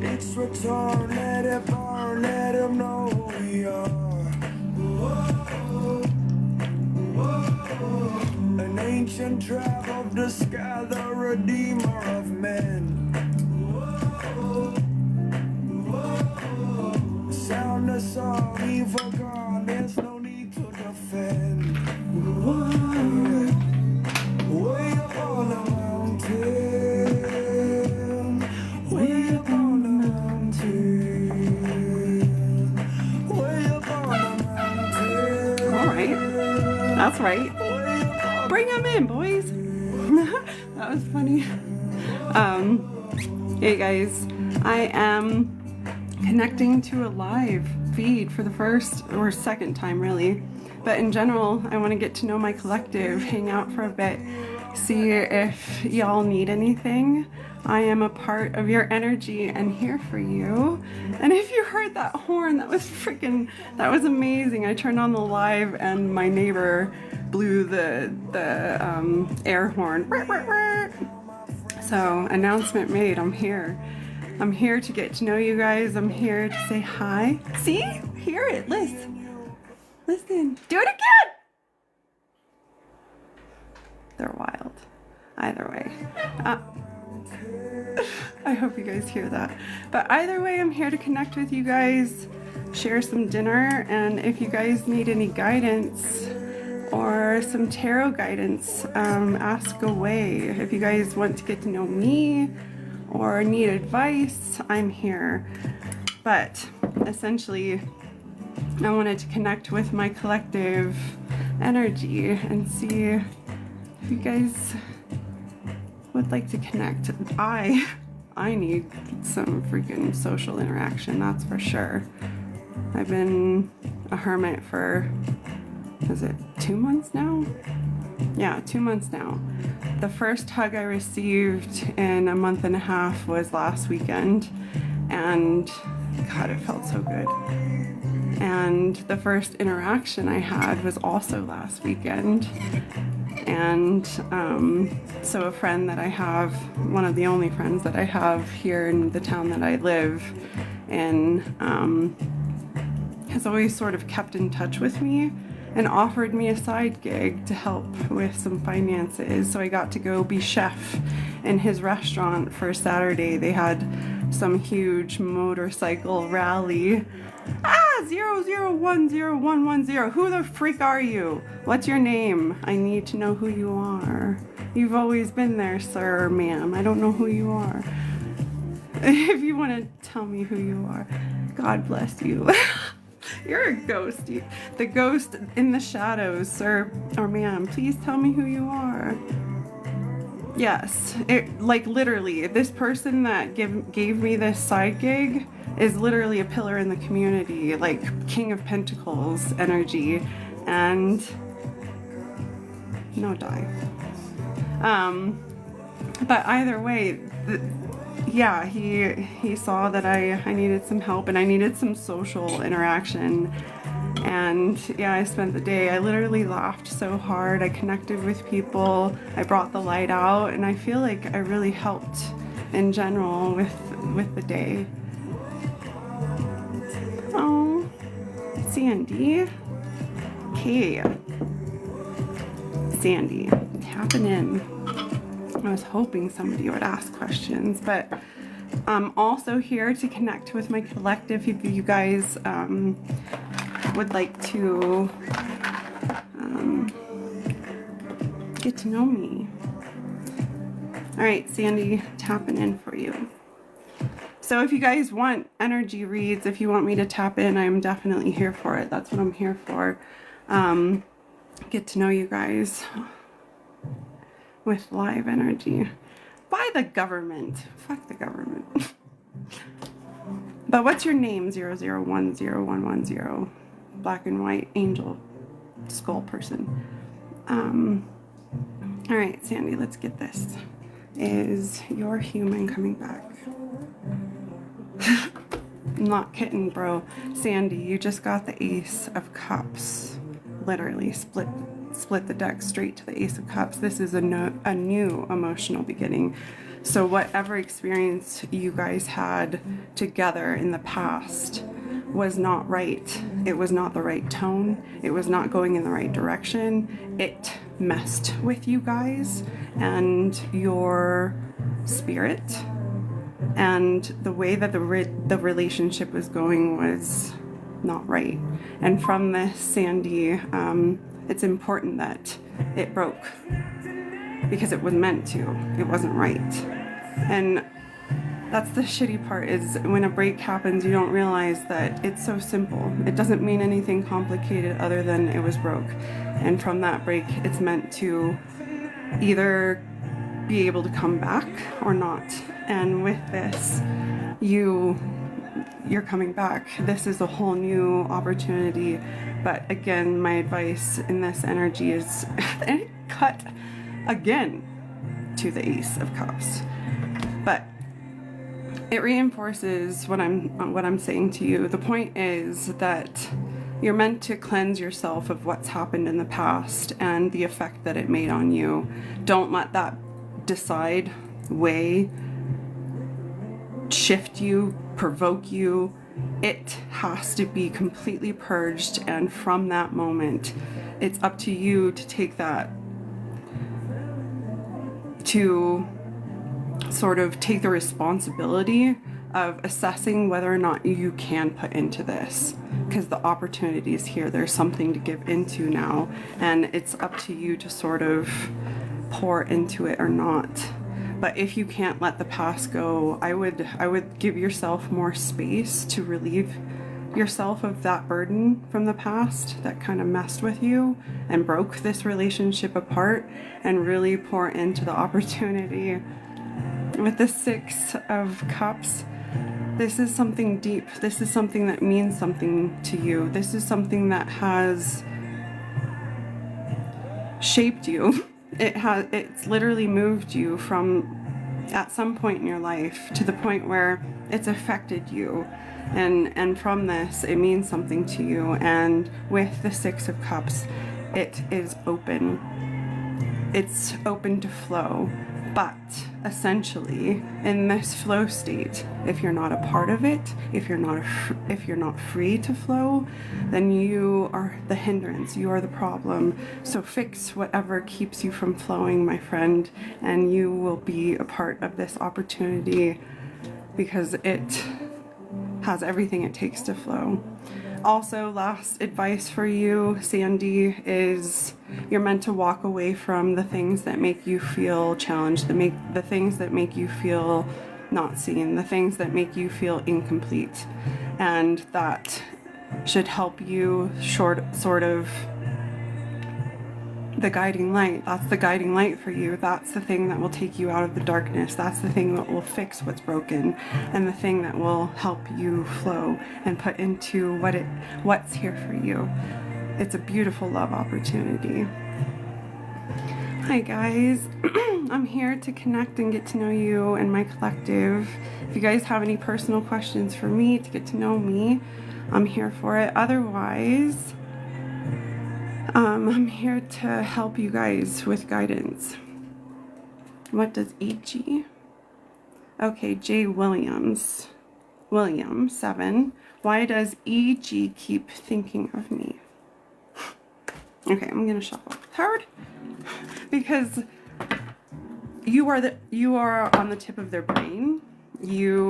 It's return, let it burn, let him know who we are. An ancient tribe of the sky, the redeemer of men. Sound the song, he forgot, there's no need to defend. Way up on the mountain, way up on the mountain, way up on the mountain. All right, that's right. Bring them in, boys. That was funny. Hey guys, I am connecting to a live feed for the first or second time really, but in general I want to get to know my collective, hang out for a bit, see if y'all need anything. I am a part of your energy and here for you. And if you heard that horn, that was amazing. I turned on the live and my neighbor blew the air horn. So announcement made, I'm here. I'm here to get to know you guys. I'm here to say hi. See? Hear it. Listen. Listen. Do it again! They're wild. Either way. I hope you guys hear that. But either way, I'm here to connect with you guys, share some dinner, and if you guys need any guidance or some tarot guidance, ask away. If you guys want to get to know me or need advice, I'm here. But essentially, I wanted to connect with my collective energy and see if you guys would like to connect. I need some freaking social interaction, that's for sure. I've been a hermit for, is it 2 months now? Yeah, 2 months now. The first hug I received in a month and a half was last weekend, and God, it felt so good. And the first interaction I had was also last weekend. And so a friend that I have, one of the only friends that I have here in the town that I live in, has always sort of kept in touch with me and offered me a side gig to help with some finances. So I got to go be chef in his restaurant for Saturday. They had some huge motorcycle rally. 0010110. Who the freak are you? What's your name? I need to know who you are. You've always been there, sir or ma'am. I don't know who you are. If you want to tell me who you are, God bless you. You're a ghost. The ghost in the shadows, sir or ma'am. Please tell me who you are. Yes, like literally, this person that gave me this side gig is literally a pillar in the community, like King of Pentacles energy, and no die. But either way, yeah, he saw that I needed some help and I needed some social interaction. And yeah, I spent the day, I literally laughed so hard, I connected with people, I brought the light out, and I feel like I really helped in general with the day. Oh, Sandy. Okay. Sandy, tapping in. I was hoping somebody would ask questions, but I'm also here to connect with my collective. If you guys would like to get to know me. All right, Sandy, tapping in for you. So if you guys want energy reads, if you want me to tap in, I'm definitely here for it. That's what I'm here for. Get to know you guys with live energy. By the government. Fuck the government. But what's your name? 0010110. Black and white angel skull person. All right, Sandy, let's get this. Is your human coming back? I'm not kidding, bro. Sandy, you just got the Ace of Cups. Literally split split the deck straight to the Ace of Cups. This is a new emotional beginning. So whatever experience you guys had together in the past was not right. It was not the right tone. It was not going in the right direction. It messed with you guys and your spirit. And the way that the relationship was going was not right. And from this, Sandy, it's important that it broke because it was meant to. It wasn't right. And that's the shitty part, is when a break happens, you don't realize that it's so simple. It doesn't mean anything complicated other than it was broke. And from that break, it's meant to either be able to come back or not. And with this, you're coming back. This is a whole new opportunity. But again, my advice in this energy is cut again to the Ace of Cups. But it reinforces what I'm saying to you. The point is that you're meant to cleanse yourself of what's happened in the past and the effect that it made on you. Don't let that decide, weigh, shift you, provoke you. It has to be completely purged, and from that moment, it's up to you to take that, to sort of take the responsibility of assessing whether or not you can put into this, because the opportunity is here. There's something to give into now, and it's up to you to sort of pour into it or not. But if you can't let the past go, I would give yourself more space to relieve yourself of that burden from the past that kind of messed with you and broke this relationship apart, and really pour into the opportunity. With the Six of Cups, this is something deep. This is something that means something to you. This is something that has shaped you. It's literally moved you from at some point in your life to the point where it's affected you. And from this, it means something to you. And with the Six of Cups, it is open. It's open to flow. But essentially, in this flow state, if you're not a part of it, if you're not free to flow, then you are the hindrance. You are the problem. So fix whatever keeps you from flowing, my friend, and you will be a part of this opportunity, because it has everything it takes to flow. Also, last advice for you, Sandy, is you're meant to walk away from the things that make you feel challenged, the things that make you feel not seen, the things that make you feel incomplete. And that should help you sort of the guiding light. That's the guiding light for you. That's the thing that will take you out of the darkness. That's the thing that will fix what's broken, and the thing that will help you flow and put into what's here for you. It's a beautiful love opportunity. Hi guys, I'm here to connect and get to know you and my collective. If you guys have any personal questions for me to get to know me, I'm here for it. Otherwise, I'm here to help you guys with guidance. What does E.G.? Okay, J. William, 7. Why does E.G. keep thinking of me? Okay, I'm gonna shuffle hard because you are on the tip of their brain. You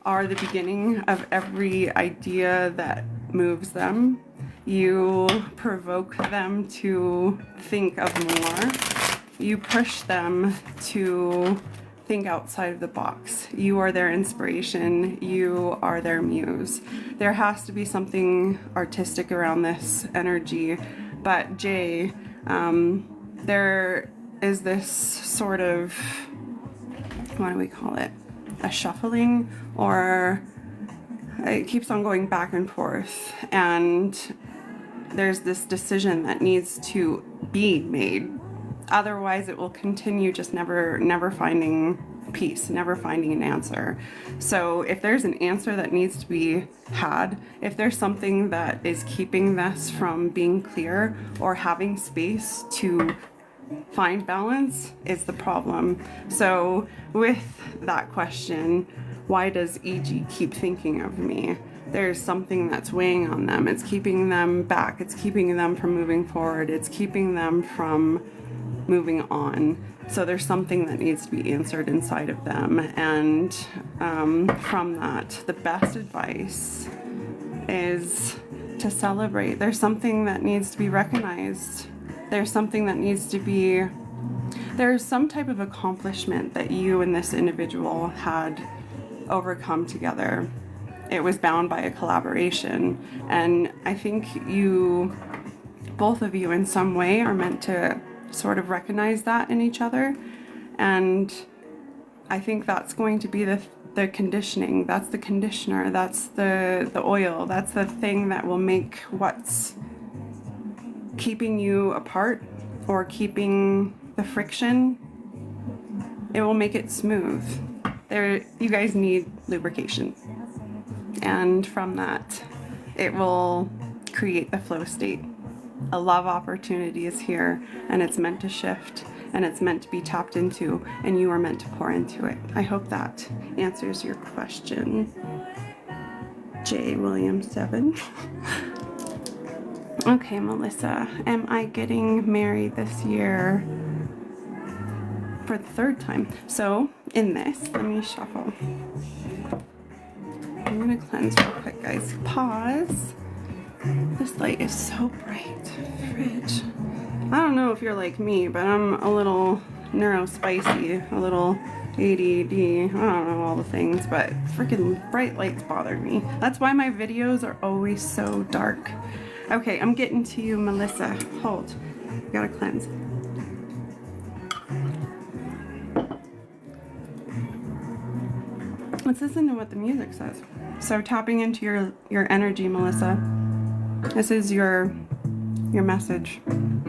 are the beginning of every idea that moves them. You provoke them to think of more. You push them to think outside of the box. You are their inspiration. You are their muse. There has to be something artistic around this energy. But Jay, there is this sort of, what do we call it? A shuffling, or it keeps on going back and forth. And there's this decision that needs to be made. Otherwise, it will continue just never finding peace, never finding an answer. So if there's an answer that needs to be had, if there's something that is keeping this from being clear or having space to find balance, is the problem. So with that question, why does EG keep thinking of me? There's something that's weighing on them. It's keeping them back. It's keeping them from moving forward. It's keeping them from moving on. So there's something that needs to be answered inside of them. And from that, the best advice is to celebrate. There's something that needs to be recognized. There's something that needs to be, there's some type of accomplishment that you and this individual had overcome together. It was bound by a collaboration. And I think you, both of you in some way, are meant to sort of recognize that in each other. And I think that's going to be the conditioning. That's the conditioner. That's the oil. That's the thing that will make what's keeping you apart or keeping the friction, it will make it smooth. You guys need lubrication. And from that, it will create the flow state. A love opportunity is here, and it's meant to shift, and it's meant to be tapped into, and you are meant to pour into it. I hope that answers your question. J. Williams 7. Okay, Melissa, am I getting married this year for the third time? So in this, let me shuffle. I'm gonna cleanse real quick, guys. Pause. This light is so bright. Fridge. I don't know if you're like me, but I'm a little neurospicy, a little ADD, I don't know all the things, but freaking bright lights bother me. That's why my videos are always so dark. Okay, I'm getting to you, Melissa. Hold. Gotta cleanse. Let's listen to what the music says. So tapping into your energy, Melissa. This is your message in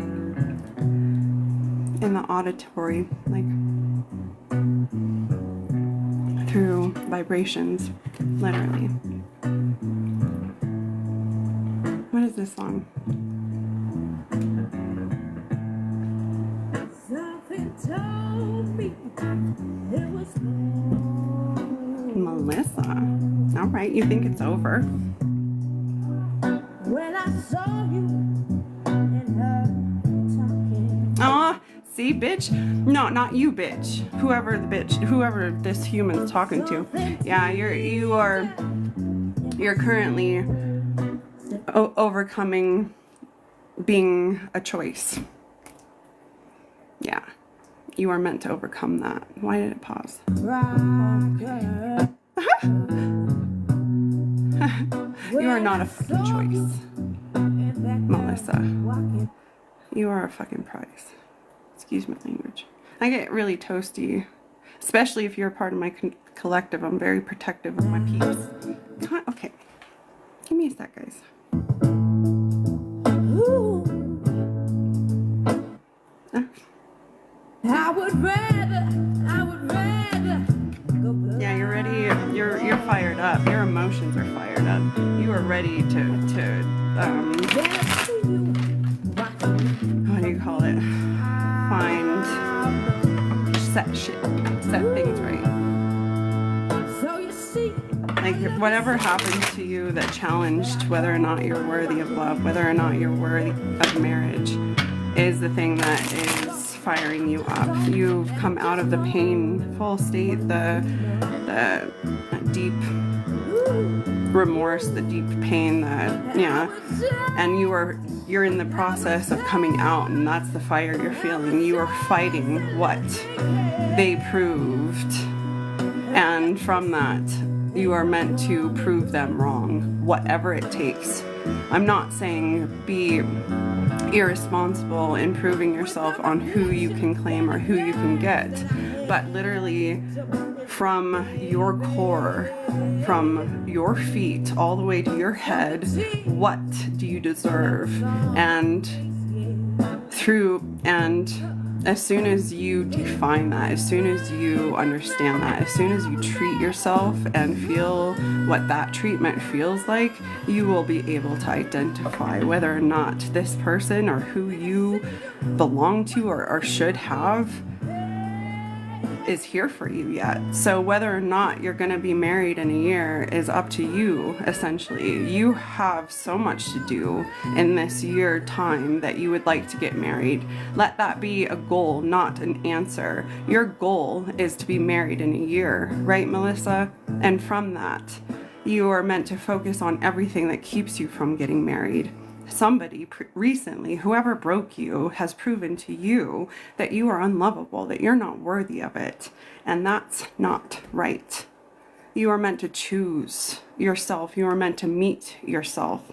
the auditory, like through vibrations, literally. What is this song? Something told me it was Melissa. All right, you think it's over? when I saw you and her talking. Aw, see, bitch? No, not you, bitch. Whoever this human's talking to. Yeah, you're currently overcoming being a choice. Yeah, you are meant to overcome that. Why did it pause? You are not a fucking choice, Melissa. You are a fucking prize. Excuse my language. I get really toasty, especially if you're a part of my collective. I'm very protective of my peeps. Okay, give me a sec, guys. I would rather go blind. Yeah, you're ready. You're fired up. Your emotions are fired up. You are ready to what do you call it? Set things right. So you see, Like whatever happened to you that challenged whether or not you're worthy of love, whether or not you're worthy of marriage, is the thing that is firing you up. You've come out of the painful state, the deep remorse, the deep pain, and you're in the process of coming out, and that's the fire you're feeling. You are fighting what they proved, and from that you are meant to prove them wrong, whatever it takes. I'm not saying be irresponsible in proving yourself on who you can claim or who you can get, but literally from your core, from your feet all the way to your head, what do you deserve? And As soon as you define that, as soon as you understand that, as soon as you treat yourself and feel what that treatment feels like, you will be able to identify whether or not this person or who you belong to or should have is here for you yet. So whether or not you're going to be married in a year is up to you, essentially. You have so much to do in this year time that you would like to get married. Let that be a goal, not an answer. Your goal is to be married in a year, right, Melissa? And from that, you are meant to focus on everything that keeps you from getting married. Somebody recently, whoever broke you, has proven to you that you are unlovable, that you're not worthy of it. And that's not right. You are meant to choose yourself. You are meant to meet yourself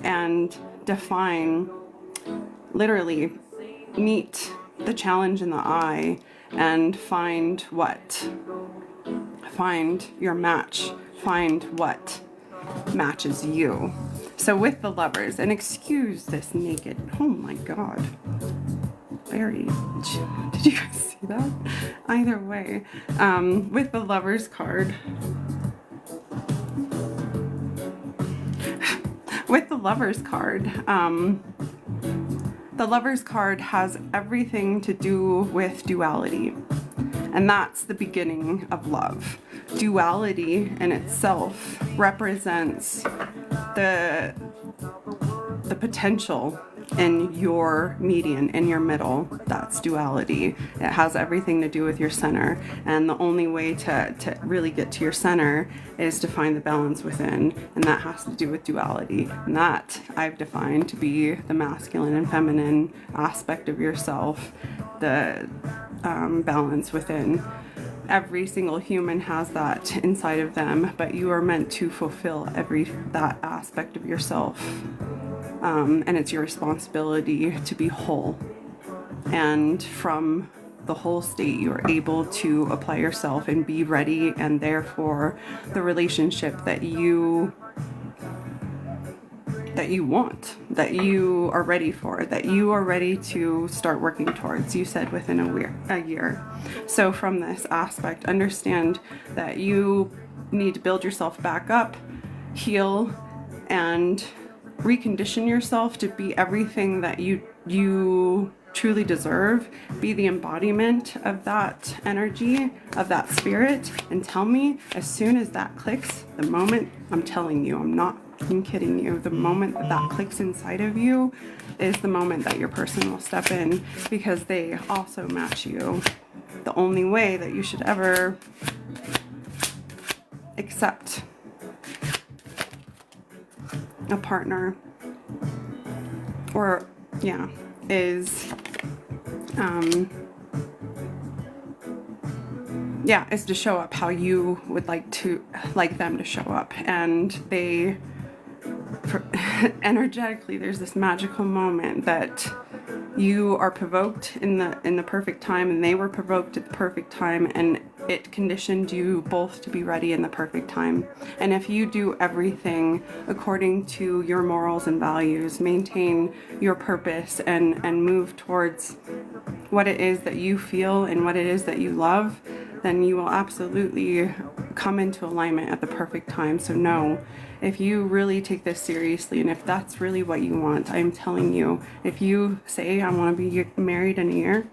and define, literally meet the challenge in the eye and find what? Find your match. Find what matches you. So with the Lovers, and excuse this naked, oh my God, very, did you guys see that? Either way, with the Lovers card, the Lovers card has everything to do with duality, and that's the beginning of love. Duality in itself represents the potential in your median, in your middle. That's duality. It has everything to do with your center, and the only way to really get to your center is to find the balance within, and that has to do with duality. And that I've defined to be the masculine and feminine aspect of yourself, the balance within. Every single human has that inside of them, but you are meant to fulfill that aspect of yourself. And it's your responsibility to be whole. And from the whole state, you are able to apply yourself and be ready, and therefore the relationship that you want, that you are ready for, that you are ready to start working towards. You said within a year. So from this aspect, understand that you need to build yourself back up, heal, and recondition yourself to be everything that you truly deserve. Be the embodiment of that energy, of that spirit, and tell me as soon as that clicks, the moment, I'm telling you, I'm not kidding you, the moment that clicks inside of you is the moment that your person will step in, because they also match you. The only way that you should ever accept a partner is is to show up how you would like them to show up. And energetically, there's this magical moment that you are provoked in the perfect time, and they were provoked at the perfect time, and it conditioned you both to be ready in the perfect time. And if you do everything according to your morals and values, maintain your purpose, and move towards what it is that you feel and what it is that you love, then you will absolutely come into alignment at the perfect time. So no, if you really take this seriously, and if that's really what you want, I'm telling you, if you say, I want to be married in a year,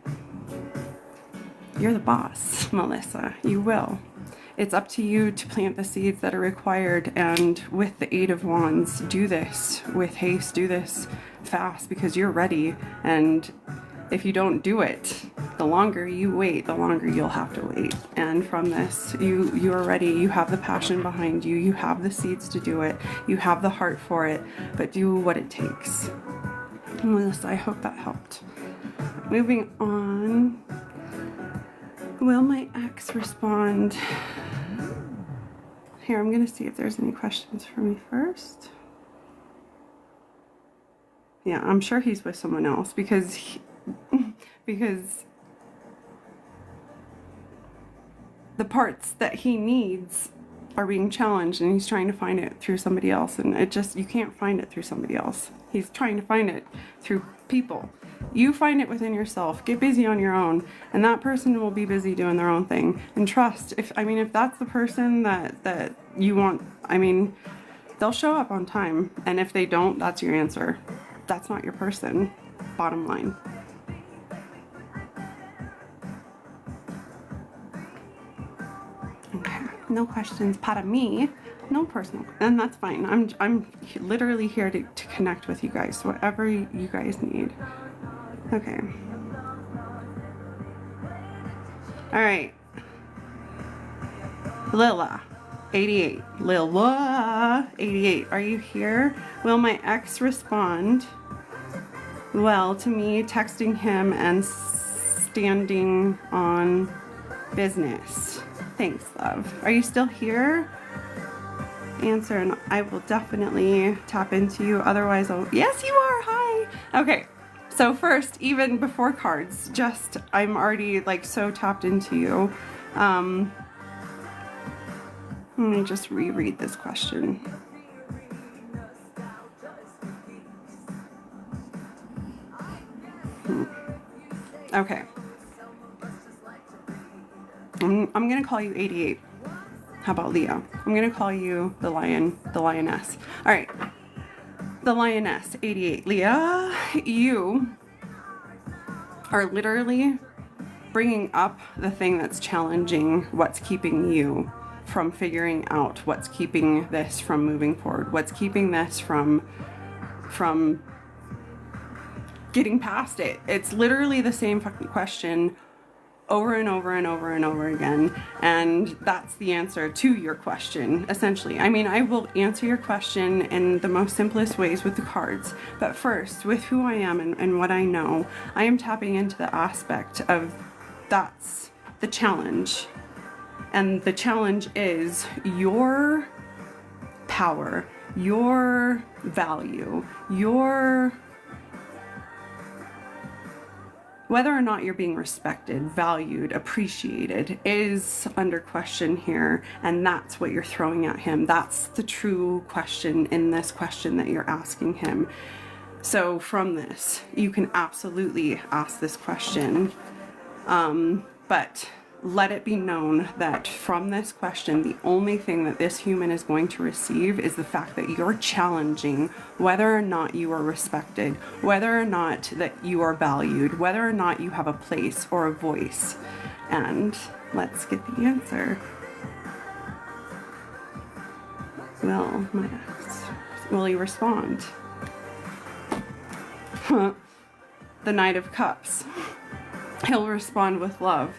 you're the boss, Melissa. You will. It's up to you to plant the seeds that are required, and with the 8 of Wands, do this with haste, do this fast, because you're ready. And if you don't do it, the longer you wait, the longer you'll have to wait. And from this, you are ready. You have the passion behind you. You have the seeds to do it. You have the heart for it. But do what it takes. Melissa, I hope that helped. Moving on. Will my ex respond? Here, I'm going to see if there's any questions for me first. Yeah, I'm sure he's with someone else, because the parts that he needs are being challenged, and he's trying to find it through somebody else, and you can't find it through somebody else. He's trying to find it through people. You find it within yourself. Get busy on your own, and that person will be busy doing their own thing. And trust, if that's the person that you want, they'll show up on time. And if they don't, that's your answer. That's not your person. Bottom line. Okay, no questions para me, no personal, and that's fine. I'm literally here to connect with you guys, whatever you guys need. Okay. All right. Lila, 88. Lila, 88. Are you here? Will my ex respond well to me texting him and standing on business? Thanks, love. Are you still here? Answer, and I will definitely tap into you. Otherwise, yes, you are. Hi. Okay. So first, even before cards, I'm already like so tapped into you. Let me just reread this question. Okay. I'm gonna call you 88. How about Leo? I'm gonna call you the lioness. All right. The lioness, 88. Leah, you are literally bringing up the thing that's challenging what's keeping you from figuring out, what's keeping this from moving forward, what's keeping this from getting past it. It's literally the same fucking question over and over and over and over again, and that's the answer to your question, essentially. I will answer your question in the most simplest ways with the cards, but first, with who I am and what I know, I am tapping into the aspect of that's the challenge, and the challenge is your power, your value, whether or not you're being respected, valued, appreciated is under question here, and that's what you're throwing at him. That's the true question in this question that you're asking him. So from this, you can absolutely ask this question, but let it be known that from this question, the only thing that this human is going to receive is the fact that you're challenging whether or not you are respected, whether or not that you are valued, whether or not you have a place or a voice. And let's get the answer. Will he respond? The Knight of Cups. He'll respond with love.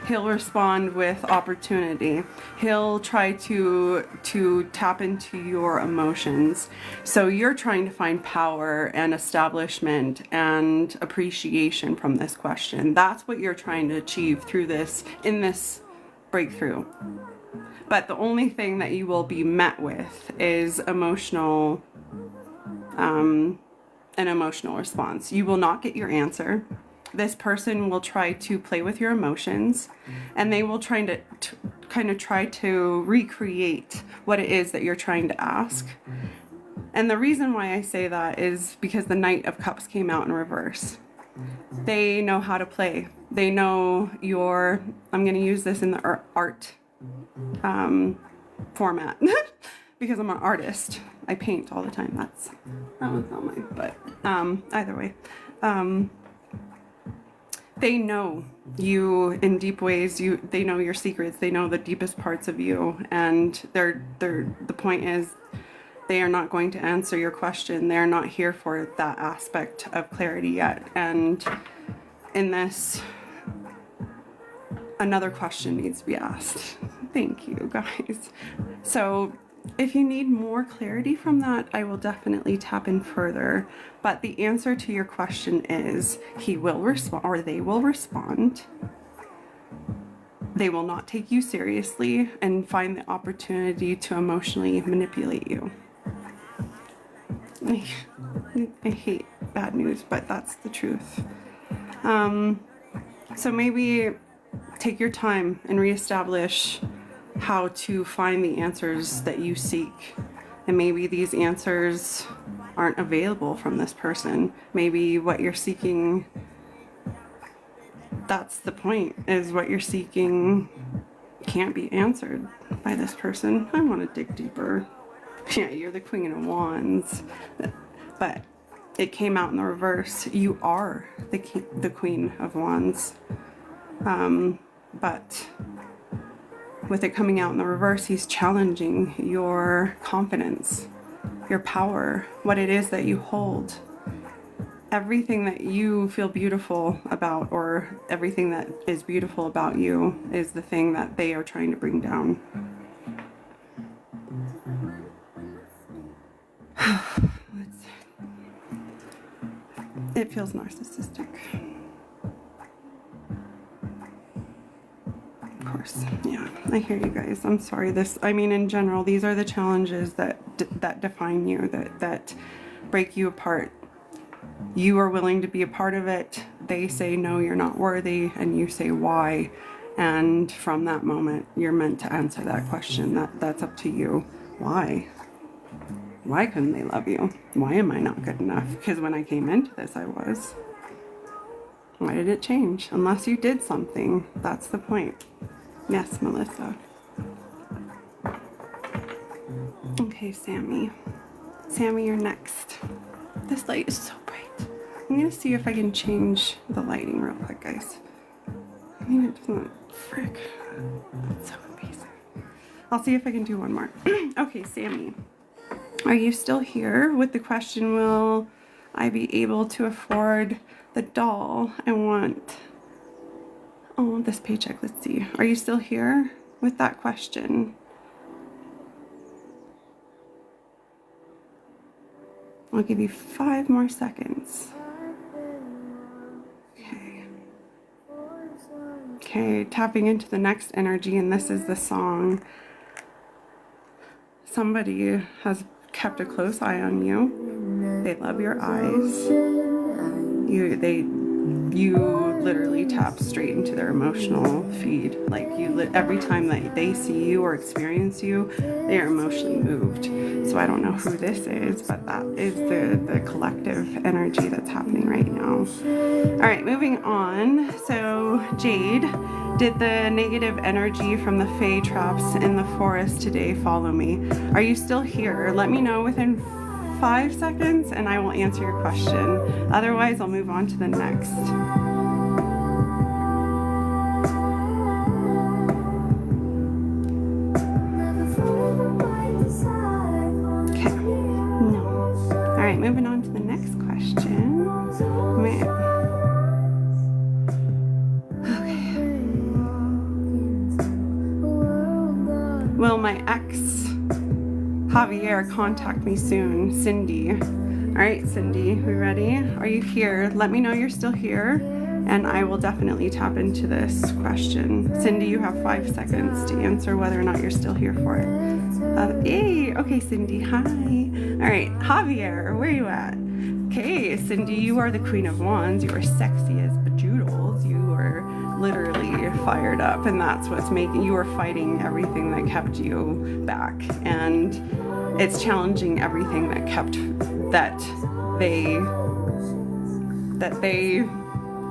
He'll respond with opportunity. He'll try to tap into your emotions. So you're trying to find power and establishment and appreciation from this question. That's what you're trying to achieve through this, in this breakthrough. But the only thing that you will be met with is an emotional response. You will not get your answer. This person will try to play with your emotions, and they will try to recreate what it is that you're trying to ask. And the reason why I say that is because the Knight of Cups came out in reverse. They know how to play. They know I'm going to use this in the art format because I'm an artist. I paint all the time. That one's not mine, but either way. They know you in deep ways. They know your secrets. They know the deepest parts of you, and the point is, they are not going to answer your question. They're not here for that aspect of clarity yet. And in this, another question needs to be asked. Thank you, guys. So if you need more clarity from that, I will definitely tap in further. But the answer to your question is he will respond, or they will respond. They will not take you seriously and find the opportunity to emotionally manipulate you. I hate bad news, but that's the truth. So maybe take your time and reestablish how to find the answers that you seek. And maybe these answers aren't available from this person. Maybe what you're seeking, that's the point, is what you're seeking can't be answered by this person. I want to dig deeper. Yeah, you're the Queen of Wands, but it came out in the reverse. You are the Queen of Wands. But with it coming out in the reverse, he's challenging your confidence, your power, what it is that you hold. Everything that you feel beautiful about, or everything that is beautiful about you, is the thing that they are trying to bring down. It feels narcissistic. Of course, yeah, I hear you guys. I'm sorry. In general, these are the challenges that define you, that break you apart. You are willing to be a part of it. They say, no, you're not worthy. And you say, why? And from that moment, you're meant to answer that question. That's up to you. Why? Why couldn't they love you? Why am I not good enough? Because when I came into this, I was. Why did it change? Unless you did something. That's the point. Yes, Melissa. Okay, Sammy. Sammy, you're next. This light is so bright. I'm going to see if I can change the lighting real quick, guys. I mean, it doesn't... Frick. It's so amazing. I'll see if I can do one more. Okay, Sammy. Are you still here with the question, will I be able to afford the doll I want? Oh, this paycheck, let's see. Are you still here with that question? I'll give you 5 more seconds. Okay. Okay, tapping into the next energy, and this is the song. Somebody has kept a close eye on you. They love your eyes. You literally tap straight into their emotional feed. Like every time that they see you or experience you, they are emotionally moved. So I don't know who this is, but that is the collective energy that's happening right now. All right, moving on. So Jade, did the negative energy from the Fae traps in the forest today follow me? Are you still here? Let me know within 5 seconds and I will answer your question. Otherwise, I'll move on to the next. Okay. No. All right, moving on to the next question. Will my ex Javier contact me soon? Cindy. All right, Cindy, we ready? Are you here? Let me know you're still here and I will definitely tap into this question. Cindy, you have 5 seconds to answer whether or not you're still here for it. Yay! Okay, Cindy, hi. All right, Javier, where are you at? Okay, Cindy, you are the Queen of Wands. You are sexy as bejoodles. You are literally fired up, and that's what's making you are fighting everything that kept you back, and it's challenging everything that kept that they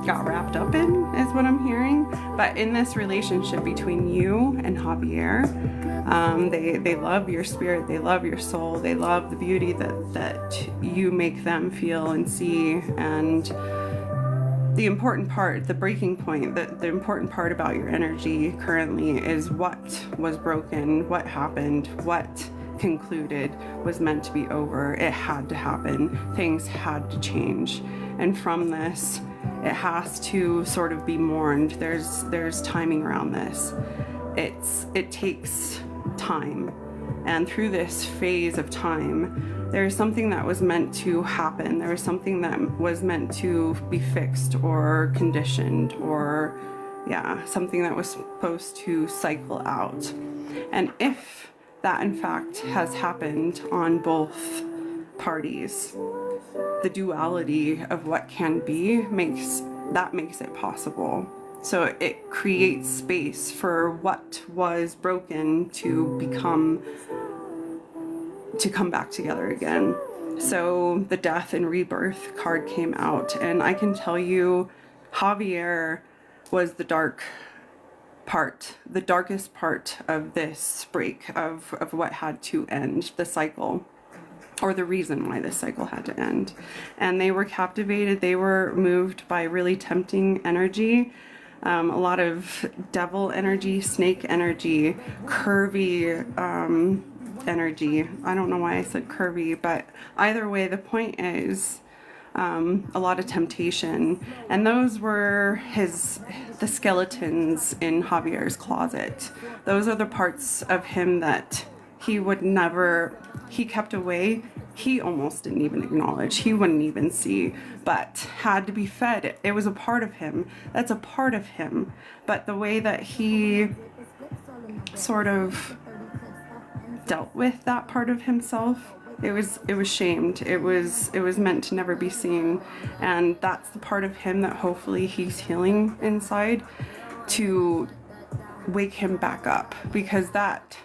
got wrapped up in, is what I'm hearing. But in this relationship between you and Javier, they love your spirit, they love your soul, they love the beauty that you make them feel and see. And the important part, the breaking point, the important part about your energy currently is what was broken, what happened, what concluded was meant to be over. It had to happen. Things had to change. And from this, it has to sort of be mourned. There's timing around this. It takes time. And through this phase of time, there's something that was meant to happen. There was something that was meant to be fixed or conditioned, or something that was supposed to cycle out. And if that in fact has happened on both parties, the duality of what can be makes it possible. So it creates space for what was broken to come back together again. So the death and rebirth card came out, and I can tell you Javier was the darkest part of this break of what had to end the cycle, or the reason why this cycle had to end. And they were captivated, they were moved by really tempting energy, a lot of devil energy, snake energy, curvy energy. I don't know why I said curvy, but either way, the point is a lot of temptation. And those were the skeletons in Javier's closet. Those are the parts of him that he kept away. He almost didn't even acknowledge. He wouldn't even see, but had to be fed. It was a part of him. That's a part of him. But the way that he sort of dealt with that part of himself, it was shamed. It was meant to never be seen. And that's the part of him that hopefully he's healing inside, to wake him back up, because that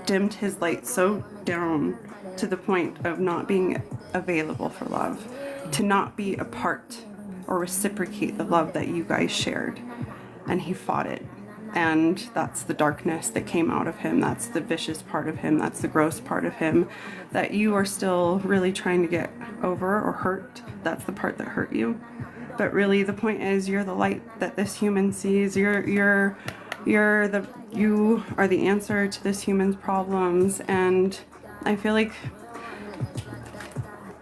dimmed his light so down to the point of not being available for love, to not be a part or reciprocate the love that you guys shared. And he fought it. And that's the darkness that came out of him. That's the vicious part of him. That's the gross part of him that you are still really trying to get over or hurt. That's the part that hurt you. But really the point is, you're the light that this human sees. You are the answer to this human's problems. And I feel like,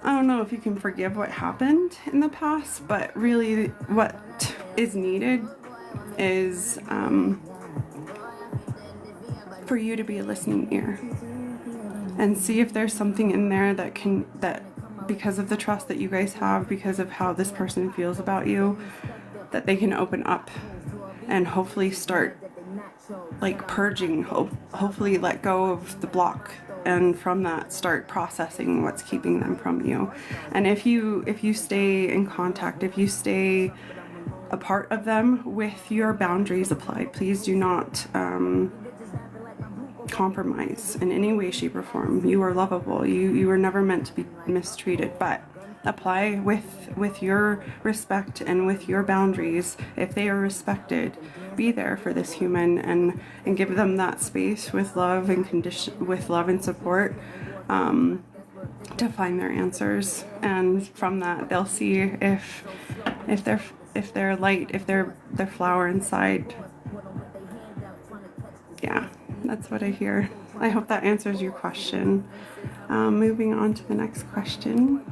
I don't know if you can forgive what happened in the past, but really what is needed is for you to be a listening ear and see if there's something in there that because of the trust that you guys have, because of how this person feels about you, that they can open up and hopefully start like purging, hopefully let go of the block, and from that start processing what's keeping them from you. And if you stay in contact, if you stay a part of them with your boundaries applied, please do not compromise in any way, shape, or form. You are lovable. You were never meant to be mistreated, but apply with your respect and with your boundaries. If they are respected, be there for this human and give them that space with love and support to find their answers. And from that, they'll see if they're light, if they're flower inside. Yeah, that's what I hear. I hope that answers your question. Moving on to the next question.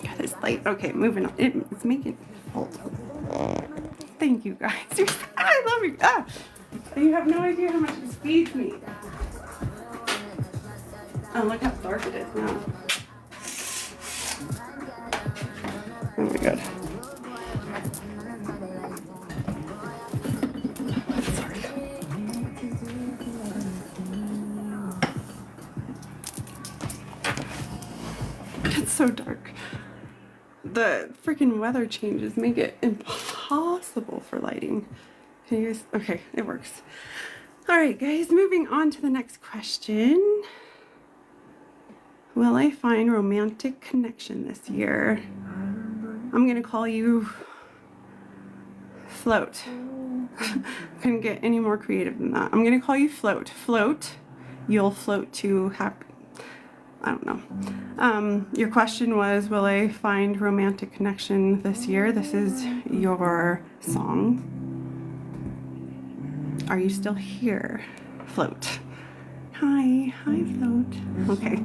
God, it's light. Okay, moving on. It's making hold. Thank you guys. I love you. You have no idea how much this feeds me. Oh, look how dark it is now. Oh my god. It's so dark. The freaking weather changes make it impossible for lighting. Can you guys? Okay, it works. All right, guys, moving on to the next question. Will I find romantic connection this year? I'm gonna call you Float. Couldn't get any more creative than that. I'm gonna call you Float. Float. You'll float to happy. I don't know. Your question was, will I find romantic connection this year? This is your song. Are you still here? Float. Hi, Float. Okay,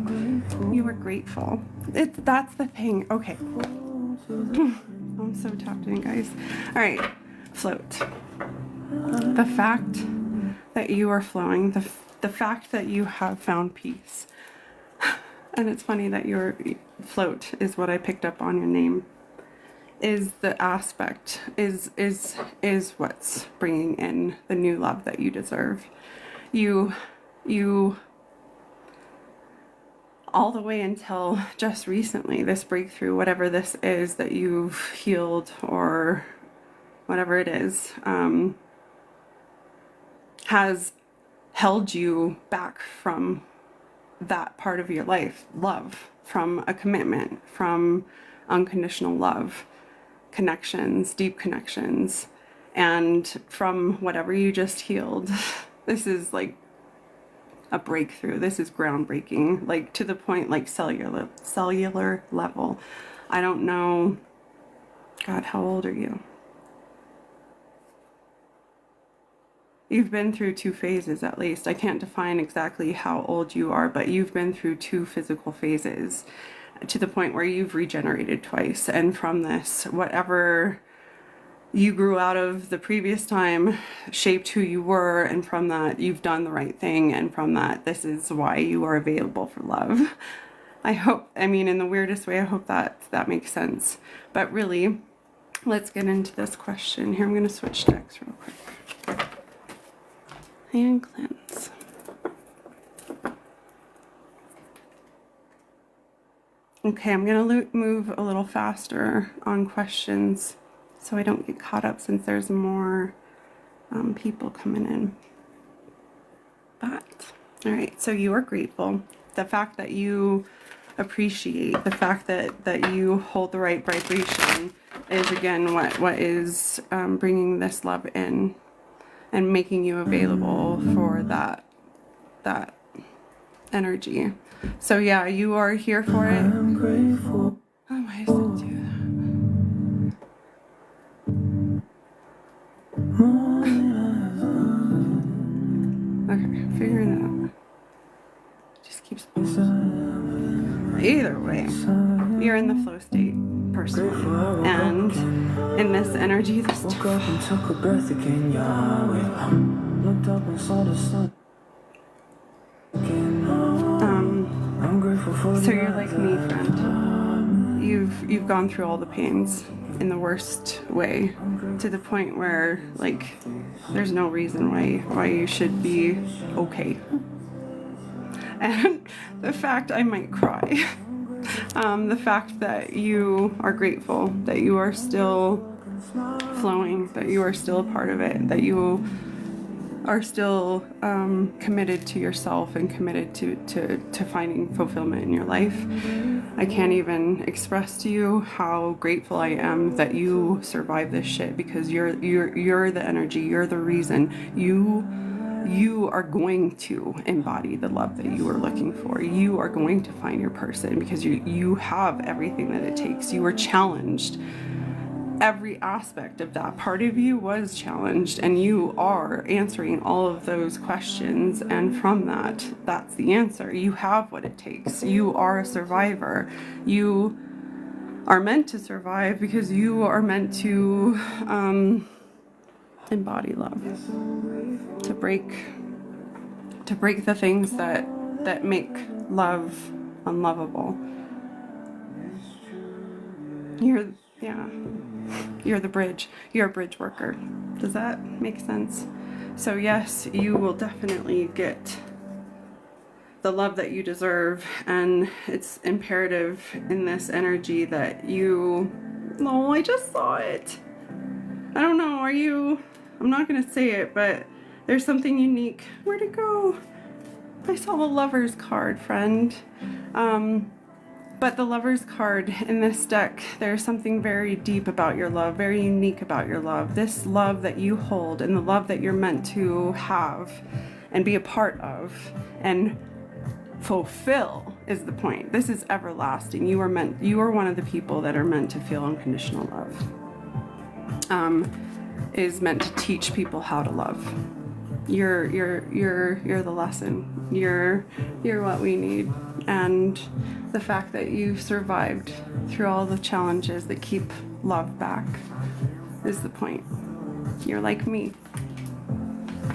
you were grateful. That's the thing. Okay. I'm so tapped in, guys. All right, Float. The fact that you are flowing, the fact that you have found peace. And it's funny that your Float is what I picked up on your name. Is the aspect, is what's bringing in the new love that you deserve. You all the way until just recently, this breakthrough, whatever this is that you've healed or whatever it is, has held you back from that part of your life, love, from a commitment, from unconditional love, connections, deep connections, and from whatever you just healed. This is like a breakthrough. This is groundbreaking, like to the point, like cellular level. I don't know. God, how old are you? You've been through 2 phases at least. I can't define exactly how old you are, but you've been through 2 physical phases to the point where you've regenerated twice. And from this, whatever you grew out of the previous time shaped who you were, and from that you've done the right thing, and from that this is why you are available for love. I hope, I mean, in the weirdest way, I hope that makes sense. But really, let's get into this question here. I'm going to switch decks real quick and cleanse. Okay, I'm going to move a little faster on questions so I don't get caught up, since there's more people coming in. But, all right, so you are grateful. The fact that you appreciate, the fact that you hold the right vibration is, again, what is bringing this love in and making you available for that energy. So yeah, you are here for it. I'm grateful. Oh, why does it do that? Okay, figuring it out. Just keeps either way, you're in the flow state personally, and in this energy, this woke up and took a breath again, looked up and saw the sun. So you're like me, friend. You've gone through all the pains in the worst way, to the point where, like, there's no reason why you should be okay. And the fact I might cry, the fact that you are grateful, that you are still flowing, that you are still a part of it, that you are still committed to yourself and committed to finding fulfillment in your life. I can't even express to you how grateful I am that you survived this shit, because you're the energy, you're the reason. You are going to embody the love that you are looking for. You are going to find your person, because you have everything that it takes. You were challenged. Every aspect of that part of you was challenged, and you are answering all of those questions, and from that's the answer. You have what it takes. You are a survivor. You are meant to survive, because you are meant to embody love, to break the things that make love unlovable. You're the bridge. You're a bridge worker. Does that make sense? So yes, you will definitely get the love that you deserve, and it's imperative in this energy that you... No, I just saw it. I don't know, I'm not gonna say it, but there's something unique. Where'd it go? I saw the Lover's card, friend. But the Lover's card in this deck, there's something very deep about your love, very unique about your love. This love that you hold, and the love that you're meant to have and be a part of and fulfill, is the point. This is everlasting. You are one of the people that are meant to feel unconditional love. Is meant to teach people how to love. You're the lesson. You're what we need. And the fact that you've survived through all the challenges that keep love back is the point. You're like me.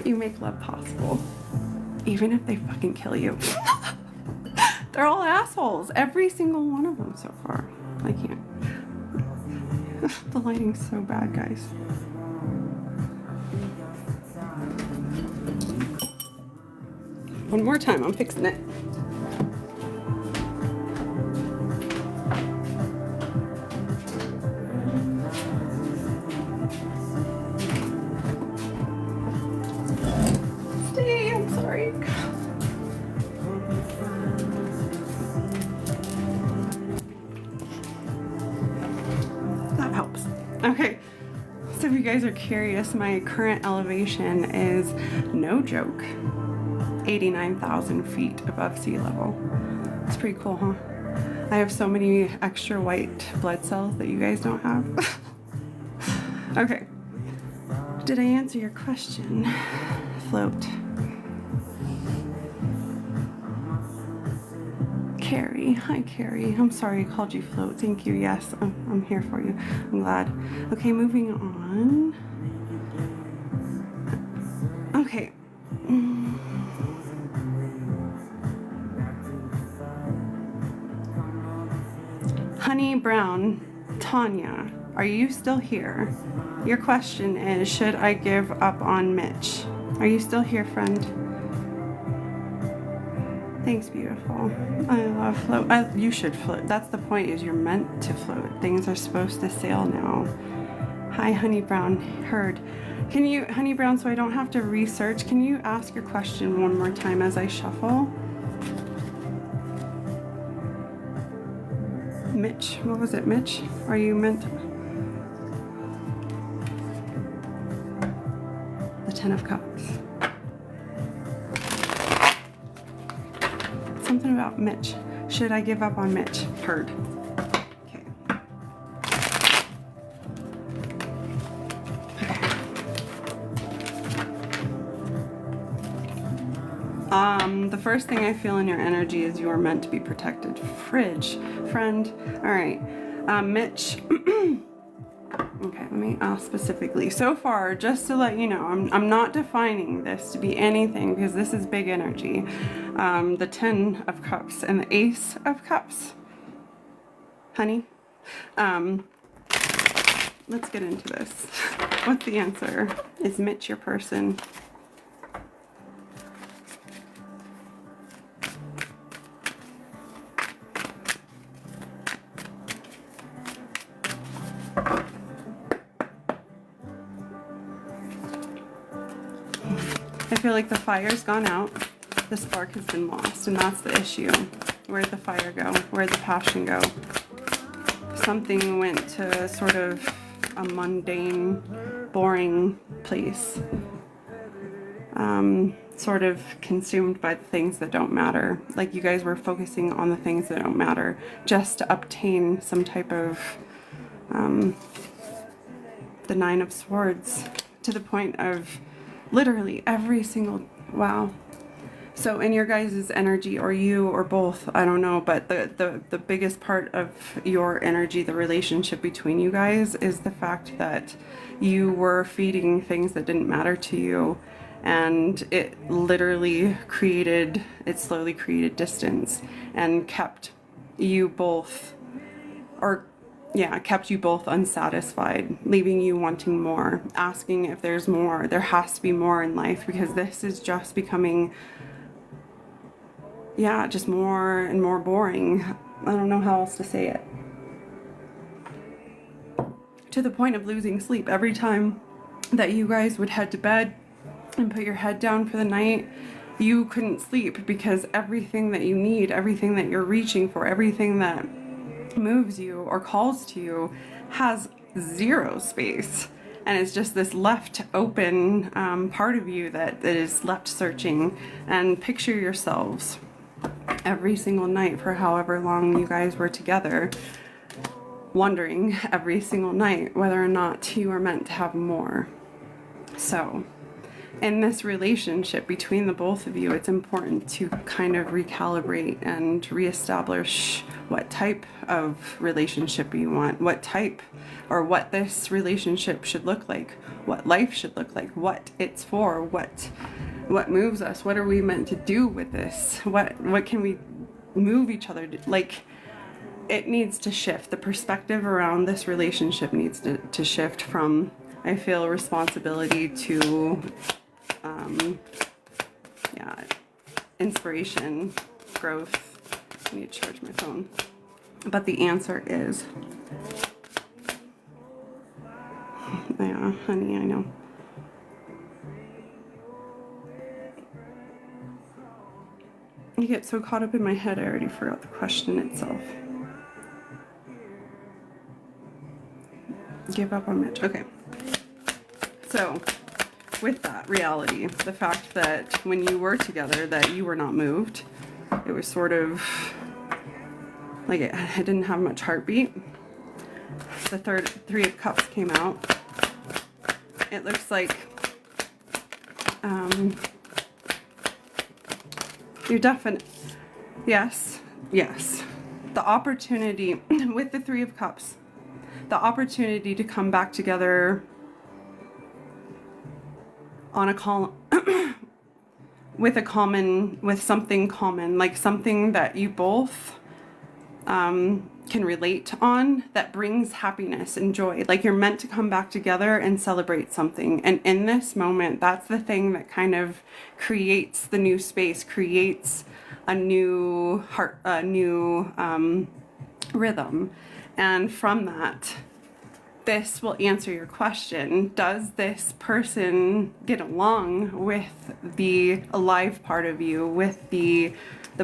You make love possible, even if they fucking kill you. They're all assholes, every single one of them so far. I can't. The lighting's so bad, guys. One more time, I'm fixing it. Stay, I'm sorry. guys are curious, my current elevation is, no joke, 89,000 feet above sea level. It's pretty cool, huh? I have so many extra white blood cells that you guys don't have. Okay. Did I answer your question? Float. Carrie. Hi, Carrie. I'm sorry I called you Float. Thank you. Yes, I'm here for you. I'm glad. Okay, moving on. Okay. Honey Brown, Tanya, are you still here? Your question is, should I give up on Mitch? Are you still here, friend? Thanks, beautiful. I love float. You should float. That's the point, is you're meant to float. Things are supposed to sail now. Hi, Honey Brown. Heard. Can you, Honey Brown, so I don't have to research, can you ask your question one more time as I shuffle? Mitch, what was it, Mitch? Are you meant to... The Ten of Cups. Something about Mitch. Should I give up on Mitch? Heard. Okay. The first thing I feel in your energy is you are meant to be protected. Fridge, friend. All right, Mitch. Okay, let me ask specifically. So far, just to let you know, I'm not defining this to be anything because this is big energy. The 10 of Cups and the Ace of Cups. Honey, let's get into this. What's the answer? Is Mitch your person? I feel like the fire's gone out, the spark has been lost, and that's the issue. Where'd the fire go? Where'd the passion go? Something went to sort of a mundane, boring place. Sort of consumed by the things that don't matter. Like you guys were focusing on the things that don't matter just to obtain some type of the Nine of Swords, to the point of literally every single, wow. So in your guys' energy, or you or both, I don't know, but the biggest part of your energy, the relationship between you guys, is the fact that you were feeding things that didn't matter to you, and it literally created, it slowly created distance and kept you both, or yeah, kept you both unsatisfied, leaving you wanting more, asking if there's more. There has to be more in life, because this is just becoming, yeah, just more and more boring. I don't know how else to say it. To the point of losing sleep. Every time that you guys would head to bed and put your head down for the night, you couldn't sleep, because everything that you need, everything that you're reaching for, everything that moves you or calls to you has zero space, and it's just this left open part of you that is left searching. And picture yourselves every single night for however long you guys were together, wondering every single night whether or not you were meant to have more. So in this relationship between the both of you, it's important to kind of recalibrate and reestablish what type of relationship you want, what type, or what this relationship should look like, what life should look like, what it's for, what moves us, what are we meant to do with this, what can we move each other to, like, it needs to shift. The perspective around this relationship needs to shift from, I feel, responsibility to yeah, inspiration, growth. I need to charge my phone. But the answer is, yeah, honey, I know. I get so caught up in my head, I already forgot the question itself. Give up on Mitch. Okay. So with that reality, the fact that when you were together that you were not moved, it was sort of like it didn't have much heartbeat. The Three of Cups came out. It looks like you're definite. Yes. The opportunity with the Three of Cups, the opportunity to come back together on a call with something common, like something that you both can relate on, that brings happiness and joy. Like you're meant to come back together and celebrate something. And in this moment, that's the thing that kind of creates the new space, creates a new heart, a new rhythm. And from that, this will answer your question. Does this person get along with the alive part of you, with the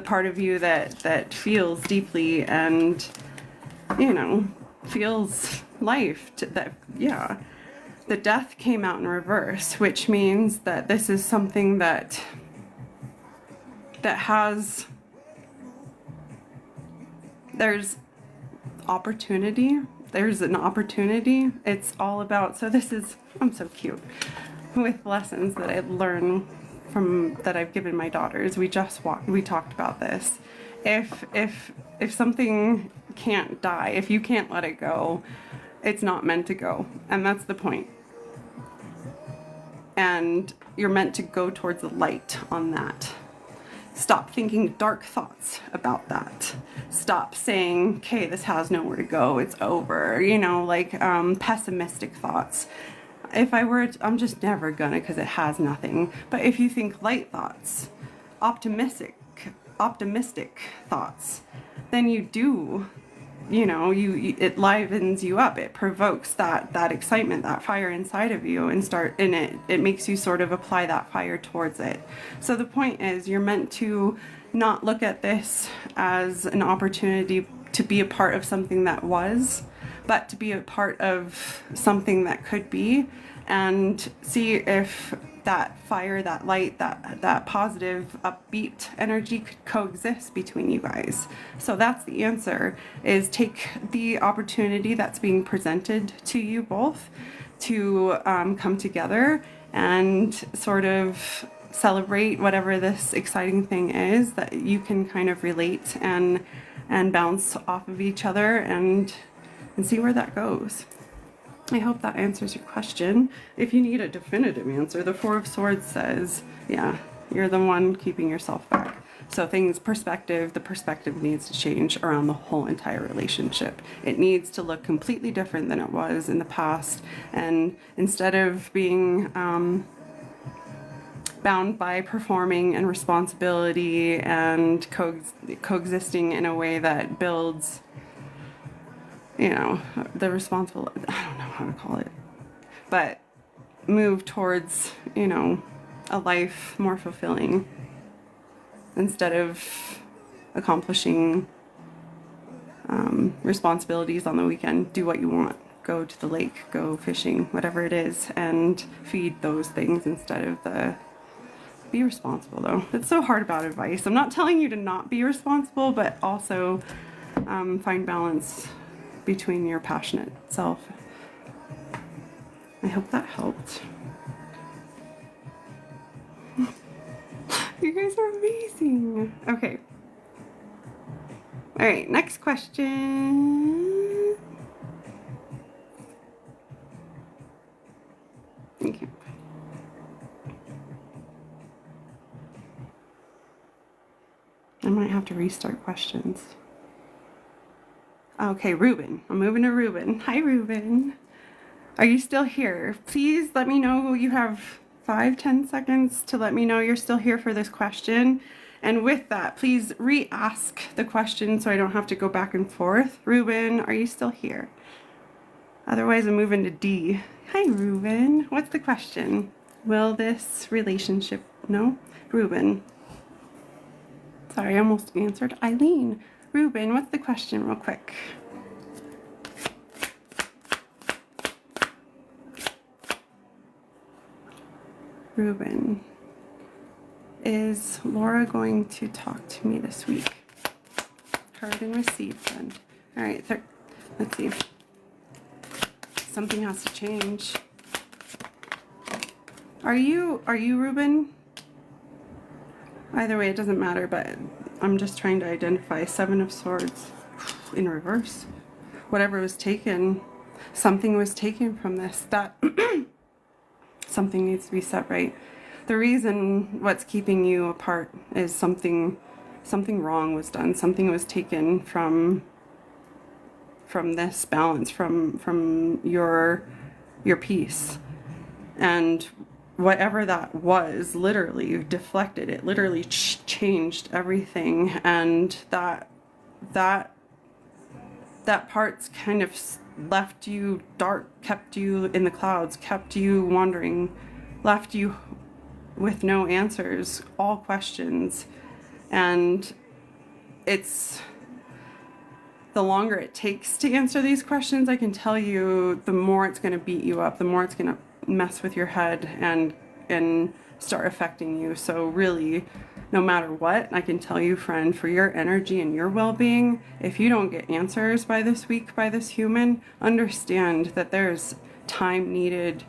part of you that feels deeply and, you know, feels life? The Death came out in reverse, which means that this is something that has, there's opportunity. There's an opportunity. It's all about, so this is, I'm so cute with lessons that I learn from, that I've given my daughters. We talked about this. If something can't die, if you can't let it go, it's not meant to go. And that's the point. And you're meant to go towards the light on that. Stop thinking dark thoughts about that. Stop saying, okay, this has nowhere to go, it's over, you know, like pessimistic thoughts. If I were, I'm just never gonna, because it has nothing. But if you think light thoughts, optimistic thoughts, then you do, you know, it livens you up. It provokes that excitement, that fire inside of you, and it makes you sort of apply that fire towards it. So the point is, you're meant to not look at this as an opportunity to be a part of something that was, but to be a part of something that could be, and see if that fire, that light, that positive, upbeat energy could coexist between you guys. So that's the answer, is take the opportunity that's being presented to you both to come together and sort of celebrate whatever this exciting thing is that you can kind of relate and bounce off of each other and see where that goes. I hope that answers your question. If you need a definitive answer, the Four of Swords says, yeah, you're the one keeping yourself back. So the perspective needs to change around the whole entire relationship. It needs to look completely different than it was in the past. And instead of being bound by performing and responsibility and coexisting in a way that builds, you know, the responsible, I don't know how to call it, but move towards, you know, a life more fulfilling instead of accomplishing responsibilities on the weekend. Do what you want. Go to the lake, go fishing, whatever it is, and feed those things instead of be responsible, though. It's so hard about advice. I'm not telling you to not be responsible, but also find balance between your passionate self. I hope that helped. You guys are amazing. Okay. All right, next question. Thank you. I might have to restart questions. Okay, Ruben. I'm moving to Ruben. Hi, Ruben. Are you still here? Please let me know. You have 5-10 seconds to let me know you're still here for this question. And with that, please re-ask the question so I don't have to go back and forth. Ruben, are you still here? Otherwise, I'm moving to D. Hi, Ruben. What's the question? Will this relationship... No? Ruben. Sorry, I almost answered Eileen. Ruben, what's the question real quick? Ruben, is Laura going to talk to me this week? Heard and received, friend. All right, let's see. Something has to change. Are you Ruben? Either way, it doesn't matter, but I'm just trying to identify. Seven of Swords in reverse. Whatever was taken, something was taken from this. That something needs to be set right. The reason what's keeping you apart is something wrong was done. Something was taken from this balance, from your peace. And whatever that was literally deflected. It literally changed everything, and that part's kind of left you dark, kept you in the clouds, kept you wandering, left you with no answers, all questions. And it's the longer it takes to answer these questions, I can tell you, the more it's going to beat you up, the more it's going to mess with your head and start affecting you. So really, no matter what, I can tell you, friend, for your energy and your well-being, if you don't get answers by this week, by this human, understand that there's time needed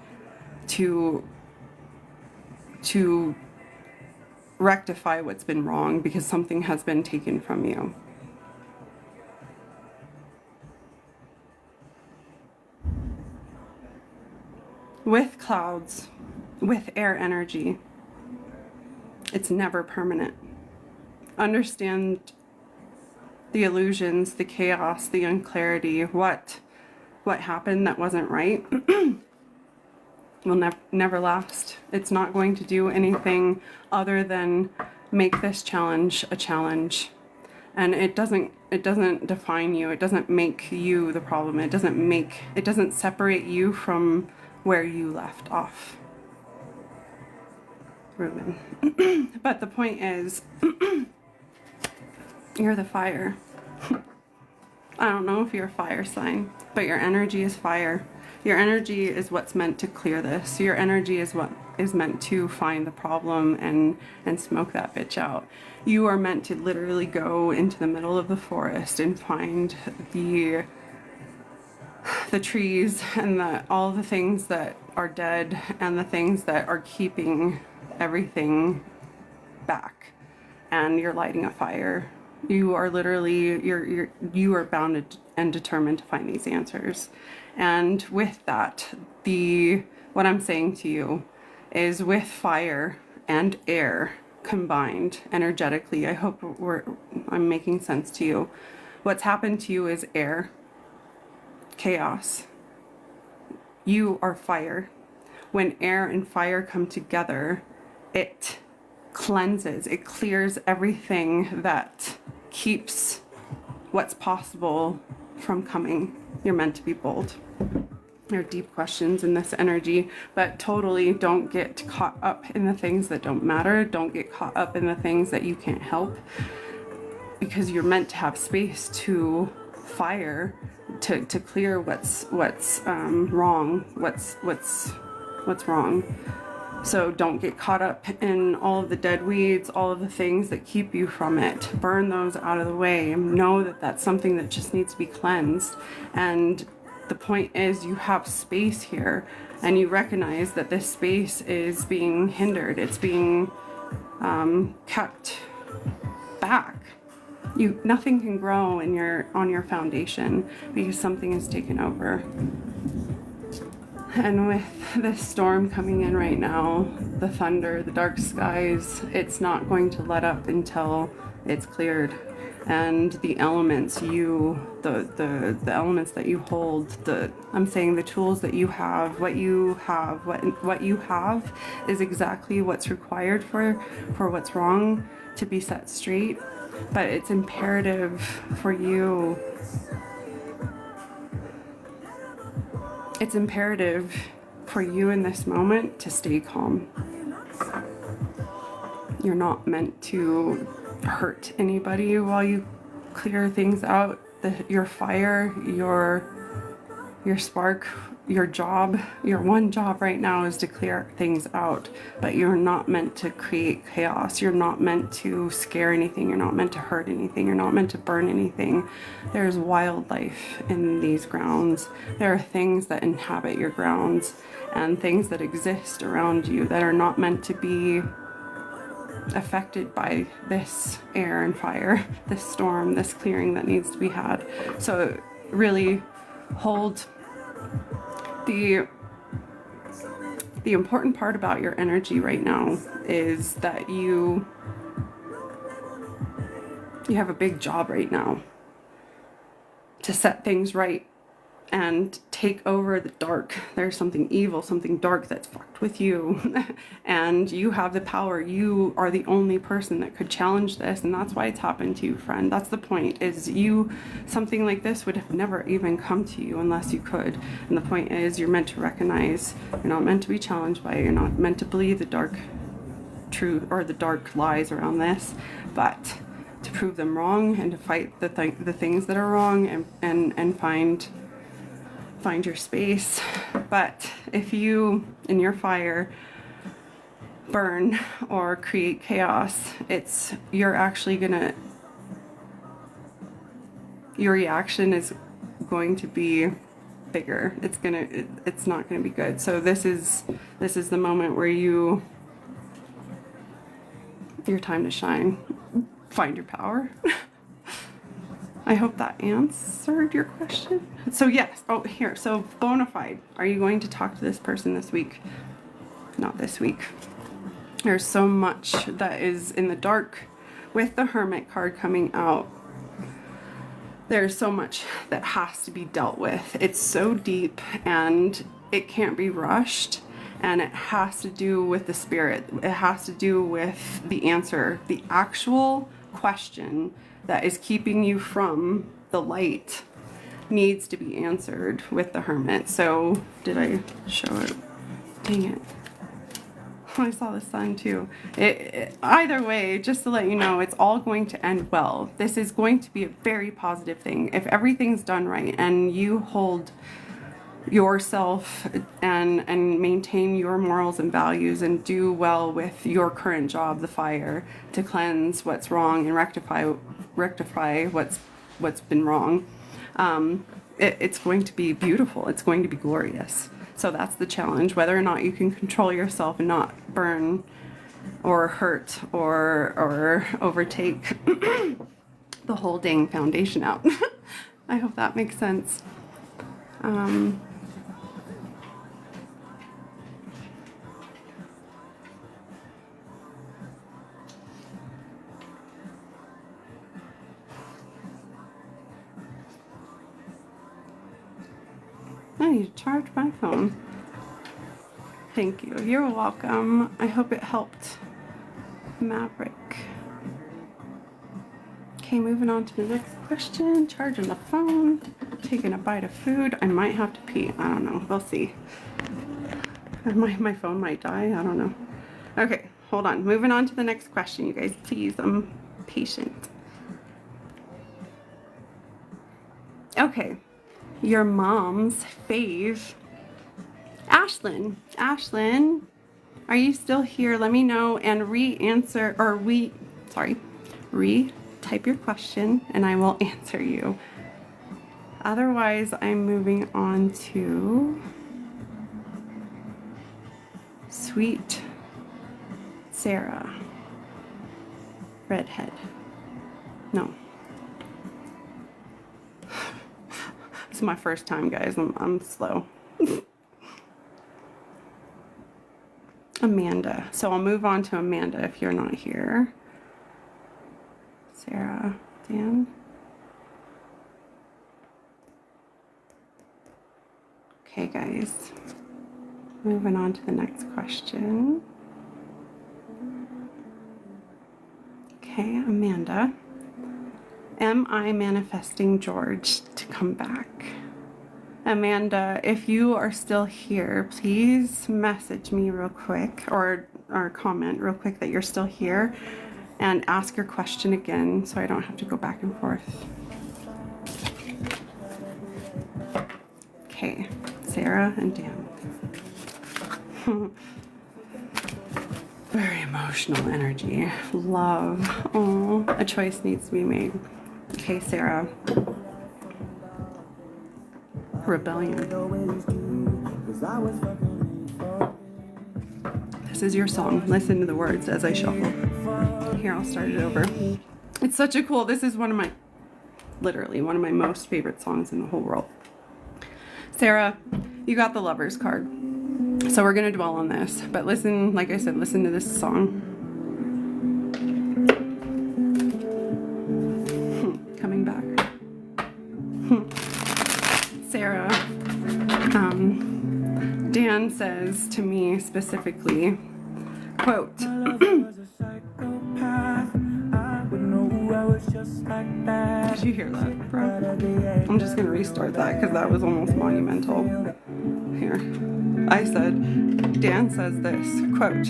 to rectify what's been wrong, because something has been taken from you. With clouds, with air energy, it's never permanent. Understand the illusions, the chaos, the unclarity, what happened that wasn't right will never last. It's not going to do anything other than make this challenge a challenge. And it doesn't define you. It doesn't make you the problem. It doesn't separate you from where you left off, Ruben. But the point is, you're the fire. I don't know if you're a fire sign, but your energy is fire. Your energy is what's meant to clear this. Your energy is what is meant to find the problem and smoke that bitch out. You are meant to literally go into the middle of the forest and find the trees and all the things that are dead and the things that are keeping everything back. And you're lighting a fire. You are literally, you are bound and determined to find these answers. And with that, what I'm saying to you is, with fire and air combined energetically, I hope I'm making sense to you. What's happened to you is air, chaos. You are fire. When air and fire come together, it cleanses, it clears everything that keeps what's possible from coming. You're meant to be bold. There are deep questions in this energy, but totally don't get caught up in the things that don't matter. Don't get caught up in the things that you can't help, because you're meant to have space to fire, to clear what's wrong, what's wrong. So don't get caught up in all of the dead weeds, all of the things that keep you from it. Burn those out of the way. Know that that's something that just needs to be cleansed. And the point is, you have space here, and you recognize that this space is being hindered. It's being kept back. Nothing can grow on your foundation, because something is taken over. And with this storm coming in right now, the thunder, the dark skies, it's not going to let up until it's cleared. And the elements, the elements that you hold, I'm saying the tools that you have, what you have is exactly what's required for what's wrong to be set straight. But it's imperative for you. It's imperative for you in this moment to stay calm. You're not meant to hurt anybody while you clear things out. Your fire, your spark, your job, your one job right now is to clear things out, but you're not meant to create chaos. You're not meant to scare anything. You're not meant to hurt anything. You're not meant to burn anything. There's wildlife in these grounds. There are things that inhabit your grounds and things that exist around you that are not meant to be affected by this air and fire, this storm, this clearing that needs to be had. So really hold the important part about your energy right now is that you have a big job right now to set things right and take over the dark. There's something evil, something dark that's fucked with you and you have the power. You are the only person that could challenge this, and that's why it's happened to you, friend. That's the point, is something like this would have never even come to you unless you could. And the point is, you're meant to recognize you're not meant to be challenged by it. You're not meant to believe the dark truth or the dark lies around this, but to prove them wrong and to fight the things that are wrong and find your space. But if you, in your fire, burn or create chaos, your reaction is going to be bigger. It's not gonna be good. So this is the moment where your time to shine. Find your power. I hope that answered your question. So yes, so bona fide. Are you going to talk to this person this week? Not this week. There's so much that is in the dark with the Hermit card coming out. There's so much that has to be dealt with. It's so deep and it can't be rushed, and it has to do with the spirit. It has to do with the answer, the actual question that is keeping you from the light needs to be answered with the Hermit. So did I show it? Dang it. I saw the sun too. Either way, just to let you know, it's all going to end well. This is going to be a very positive thing. If everything's done right and you hold yourself and maintain your morals and values and do well with your current job, the fire, to cleanse what's wrong and rectify what's been wrong, it's going to be beautiful. It's going to be glorious. So that's the challenge, whether or not you can control yourself and not burn or hurt or overtake the whole dang foundation out. I hope that makes sense. I need to charge my phone. Thank you. You're welcome. I hope it helped, Maverick. Okay, moving on to the next question. Charging the phone. Taking a bite of food. I might have to pee. I don't know. We'll see. My phone might die. I don't know. Okay, hold on. Moving on to the next question, you guys. Please, I'm patient. Okay. Your mom's fave, Ashlyn. Ashlyn, are you still here? Let me know and re-type your question and I will answer you. Otherwise, I'm moving on to Sweet Sarah. Redhead. No. This is my first time, guys. I'm slow. Amanda. So I'll move on to Amanda if you're not here. Sarah, Dan. Okay, guys. Moving on to the next question. Okay, Amanda. Am I manifesting George to come back? Amanda, if you are still here, please message me real quick or comment real quick that you're still here and ask your question again so I don't have to go back and forth. Okay. Sarah and Dan. Very emotional energy. Love. Oh, a choice needs to be made. Okay, Sarah. Rebellion. This is your song. Listen to the words as I shuffle. Here, I'll start it over. It's such a cool, this is literally one of my most favorite songs in the whole world. Sarah, you got the Lover's card. So we're going to dwell on this. But listen, like I said, listen to this song. Coming back. Sarah, Dan says to me specifically, quote, did you hear that, bro? I'm just going to restart that because that was almost monumental. Here. I said, Dan says this, quote,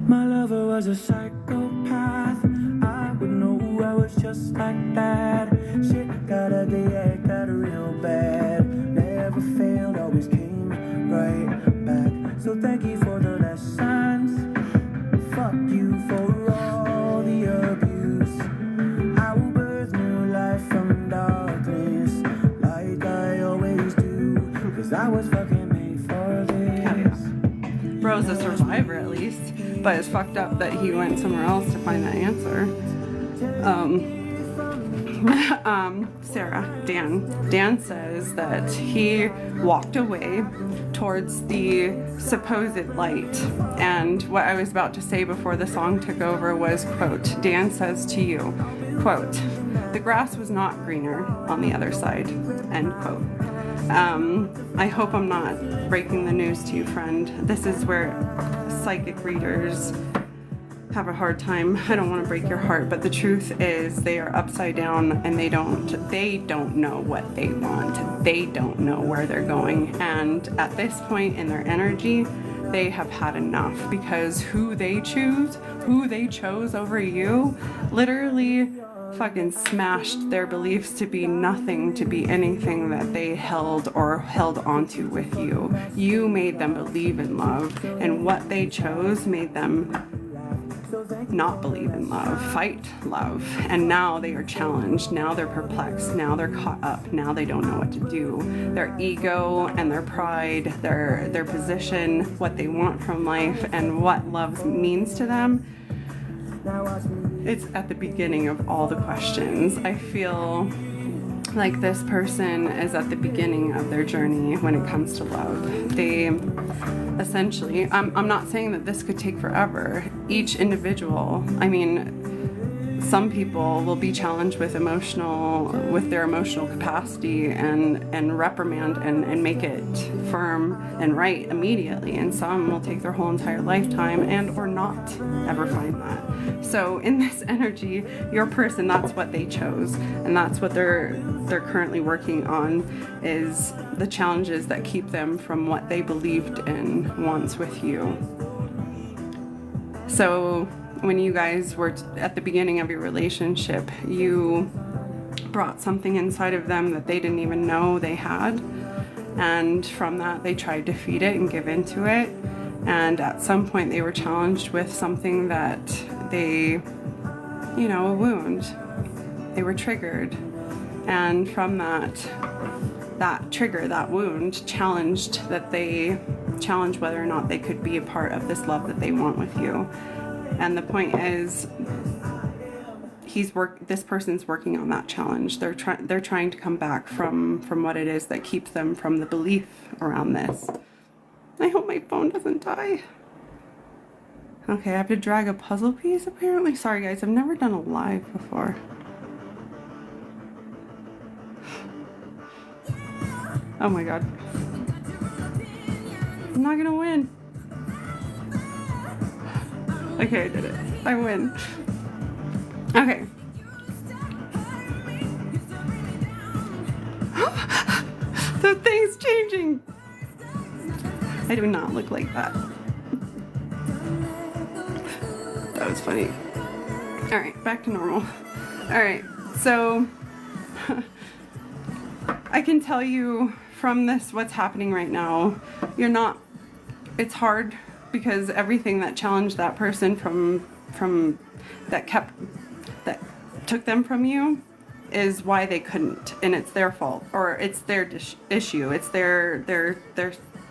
my lover was a psychopath. I would know I was just like that. Shit got ugly, yeah, it got real bad. Never failed, always came right back. So thank you for the lessons. Fuck you for all the abuse. I will birth new life from darkness, like I always do. Cause I was fucking made for this. Yeah. Bro's a survivor at least, but it's fucked up that he went somewhere else to find that answer. Sarah, Dan says that he walked away towards the supposed light. And what I was about to say before the song took over was, quote, Dan says to you, quote, the grass was not greener on the other side, end quote. I hope I'm not breaking the news to you, friend. This is where psychic readers have a hard time. I don't want to break your heart, but the truth is they are upside down and they don't know what they want. They don't know where they're going. And at this point in their energy, they have had enough because who they chose over you, literally fucking smashed their beliefs to be nothing, to be anything that they held onto with you. You made them believe in love, and what they chose made them not believe in love, fight love, and now they are challenged, now they're perplexed, now they're caught up, now they don't know what to do. Their ego and their pride, their position, what they want from life, and what love means to them, it's at the beginning of all the questions. I feel like this person is at the beginning of their journey when it comes to love. They essentially, I'm not saying that this could take forever. Each individual, I mean, some people will be challenged with their emotional capacity and reprimand and make it firm and right immediately, and some will take their whole entire lifetime and or not ever find that. So in this energy, your person, that's what they chose, and that's what they're currently working on, is the challenges that keep them from what they believed in once with you. So when you guys were at the beginning of your relationship, you brought something inside of them that they didn't even know they had, and from that they tried to feed it and give into it, and at some point they were challenged with something that they, a wound. They were triggered, and from that trigger, that wound, challenged whether or not they could be a part of this love that they want with you. And the point is, this person's working on that challenge. They're trying to come back from what it is that keeps them from the belief around this. I hope my phone doesn't die. Okay, I have to drag a puzzle piece apparently. Sorry guys, I've never done a live before. Oh my god. I'm not gonna win. Okay, I did it. I win. Okay. The thing's changing. I do not look like that. That was funny. Alright, back to normal. Alright, so I can tell you from this what's happening right now. It's hard because everything that challenged that person from that took them from you is why they couldn't, and it's their fault, or it's their issue. It's their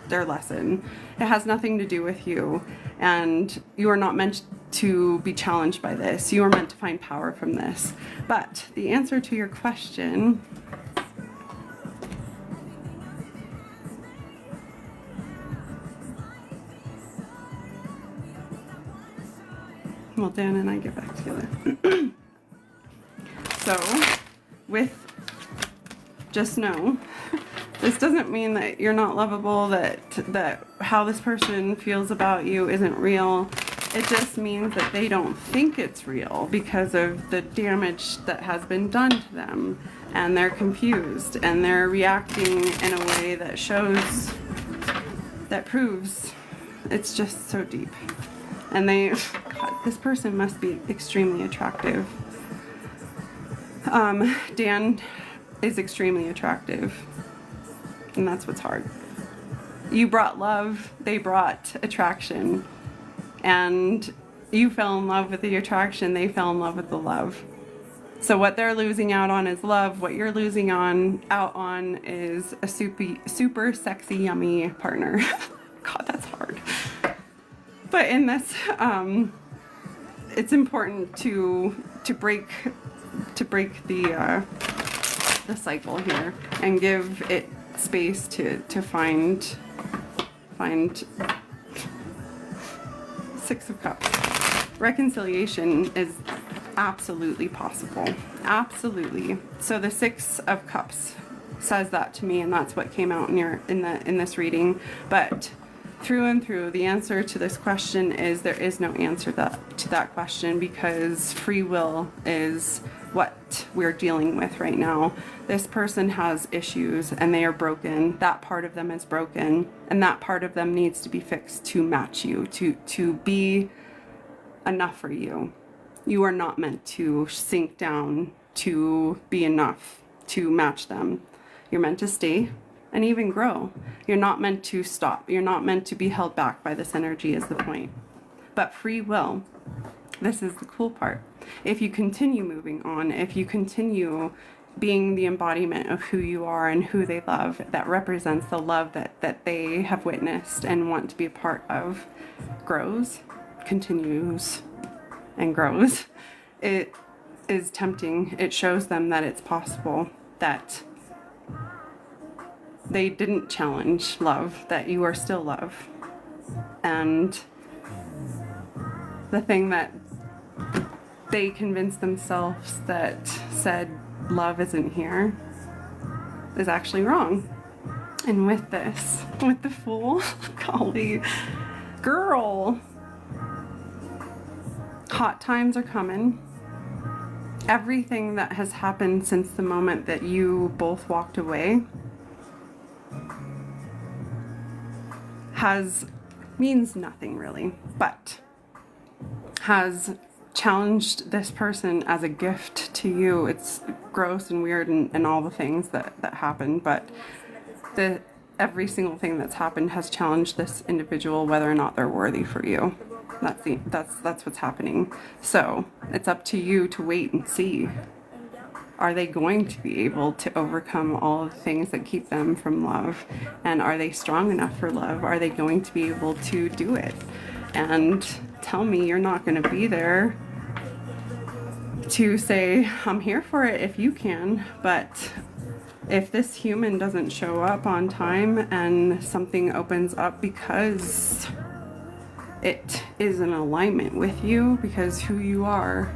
lesson. It has nothing to do with you, and you are not meant to be challenged by this. You are meant to find power from this. But the answer to your question, well, Dan and I get back together. So, just know, this doesn't mean that you're not lovable, that how this person feels about you isn't real. It just means that they don't think it's real because of the damage that has been done to them, and they're confused, and they're reacting in a way that proves it's just so deep. And God, this person must be extremely attractive. Dan is extremely attractive, and that's what's hard. You brought love, they brought attraction, and you fell in love with the attraction, they fell in love with the love. So what they're losing out on is love. What you're losing out on is a super sexy, yummy partner. God, that's hard. But in this, it's important to break the cycle here and give it space to find Six of Cups. Reconciliation is absolutely possible. Absolutely. So the Six of Cups says that to me, and that's what came out in this reading. But through and through, the answer to this question is there is no answer to that question, because free will is what we're dealing with right now. This person has issues and they are broken. That part of them is broken, and that part of them needs to be fixed to match you, to be enough for you. You are not meant to sink down to be enough to match them. You're meant to stay and even grow. You're not meant to stop. You're not meant to be held back by this energy is the point. But free will, this is the cool part. If you continue moving on, if you continue being the embodiment of who you are and who they love, that represents the love that they have witnessed and want to be a part of, grows, continues, and grows. It is tempting. It shows them that it's possible, that they didn't challenge love, that you are still love. And the thing that they convinced themselves that said love isn't here is actually wrong. And with this, with the Fool, golly, girl, hot times are coming. Everything that has happened since the moment that you both walked away means nothing really, but has challenged this person as a gift to you. It's gross and weird and all the things that happen, but every single thing that's happened has challenged this individual, whether or not they're worthy for you. That's what's happening. So it's up to you to wait and see. Are they going to be able to overcome all of the things that keep them from love? And are they strong enough for love? Are they going to be able to do it? And tell me you're not going to be there to say, I'm here for it if you can. But if this human doesn't show up on time and something opens up because it is in alignment with you, because who you are,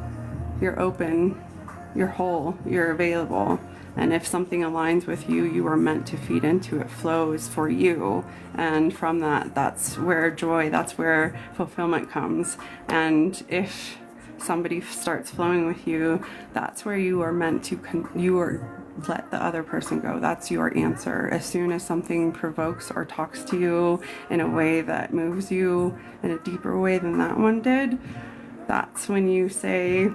you're open, you're whole, you're available, and if something aligns with you, you are meant to feed into it, flows for you, and from that's where joy, that's where fulfillment comes. And if somebody starts flowing with you, that's where you are meant to let the other person go. That's your answer. As soon as something provokes or talks to you in a way that moves you in a deeper way than that one did, that's when you say,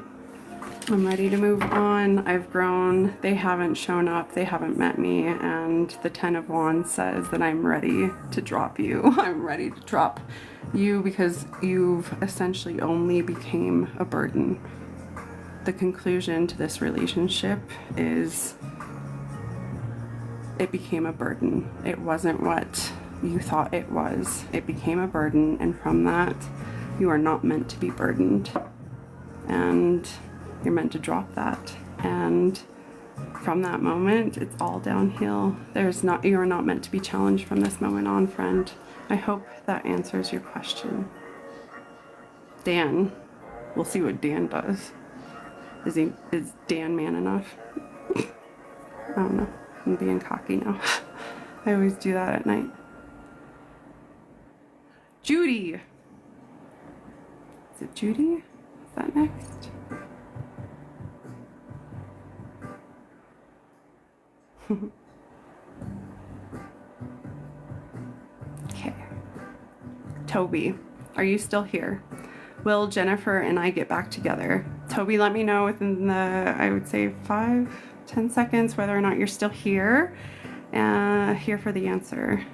I'm ready to move on. I've grown. They haven't shown up. They haven't met me. And the Ten of Wands says that I'm ready to drop you. I'm ready to drop you because you've essentially only became a burden. The conclusion to this relationship is it became a burden. It wasn't what you thought it was. It became a burden. And from that, you are not meant to be burdened. And you're meant to drop that. And from that moment, it's all downhill. You're not meant to be challenged from this moment on, friend. I hope that answers your question. Dan, we'll see what Dan does. Is Dan man enough? I don't know. I'm being cocky now. I always do that at night. Judy. Is it Judy? Is that next? Okay. Toby, are you still here? Will Jennifer and I get back together? Toby, let me know within the, I would say 5-10 seconds whether or not you're still here. Here for the answer.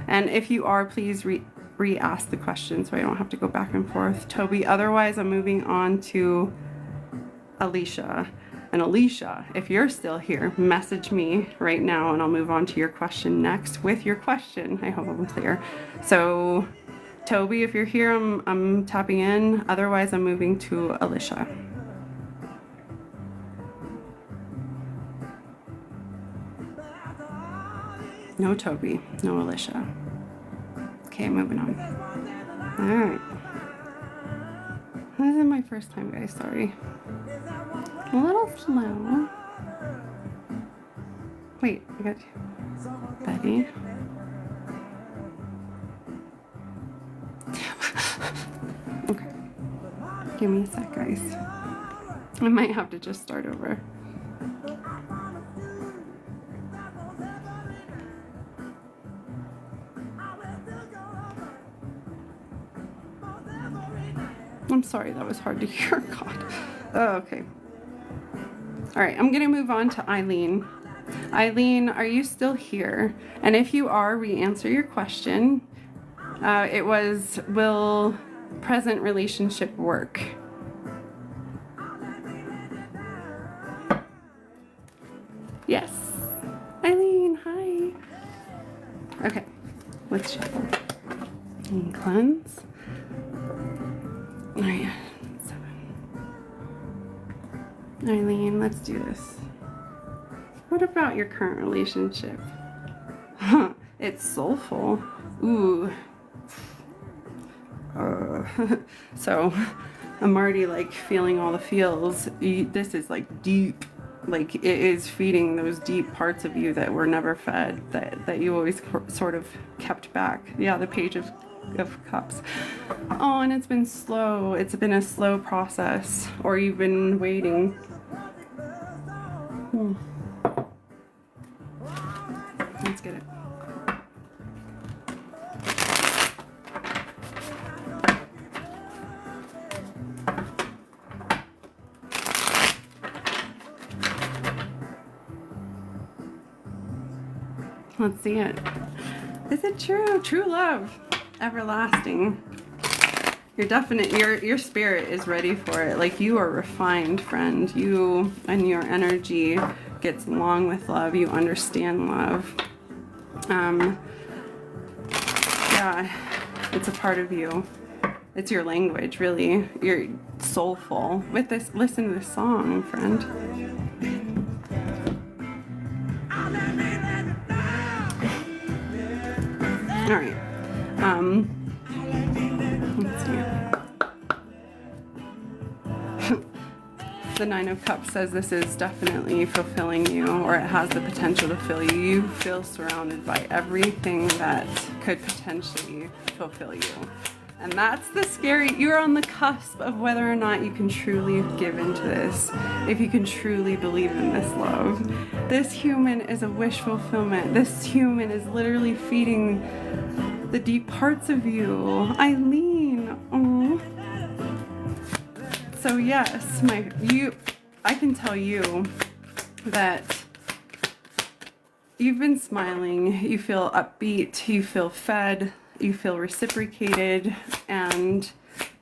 And if you are, please re-ask the question so I don't have to go back and forth. Toby, otherwise I'm moving on to Alicia. And Alicia, if you're still here, message me right now and I'll move on to your question next with your question. I hope I'm clear. So Toby, if you're here, I'm tapping in. Otherwise, I'm moving to Alicia. No Toby, no Alicia. Okay, moving on. All right. This is my first time, guys. Sorry. A little slow. Wait, I got you. Betty. Okay. Give me a sec, guys. I might have to just start over. I'm sorry, that was hard to hear. God. Oh, okay. All right, I'm gonna move on to Eileen. Eileen, are you still here? And if you are, re-answer your question. It was, will present relationship work? Yes. Eileen, hi. Okay, let's shuffle. And cleanse. 9, 7. Eileen, let's do this. What about your current relationship? It's soulful. Ooh. So I'm already like feeling all the feels. This is like deep. Like it is feeding those deep parts of you that were never fed, that you always sort of kept back. Yeah, the Page of Cups. Oh, and it's been slow. It's been a slow process, or you've been waiting. Let's get it. Let's see it. Is it true? True love. Everlasting. You're definite. Your spirit is ready for it. Like, you are refined, friend. You and your energy gets along with love. You understand love. Yeah, it's a part of you. It's your language, really. You're soulful. With this, listen to this song, friend. All right. Let's see. The Nine of Cups says this is definitely fulfilling you, or it has the potential to fill you. You feel surrounded by everything that could potentially fulfill you. And that's the scary, you're on the cusp of whether or not you can truly give into this, if you can truly believe in this love. This human is a wish fulfillment. This human is literally feeding the deep parts of you. Eileen, oh. So yes, I can tell you that you've been smiling, you feel upbeat, you feel fed, you feel reciprocated, and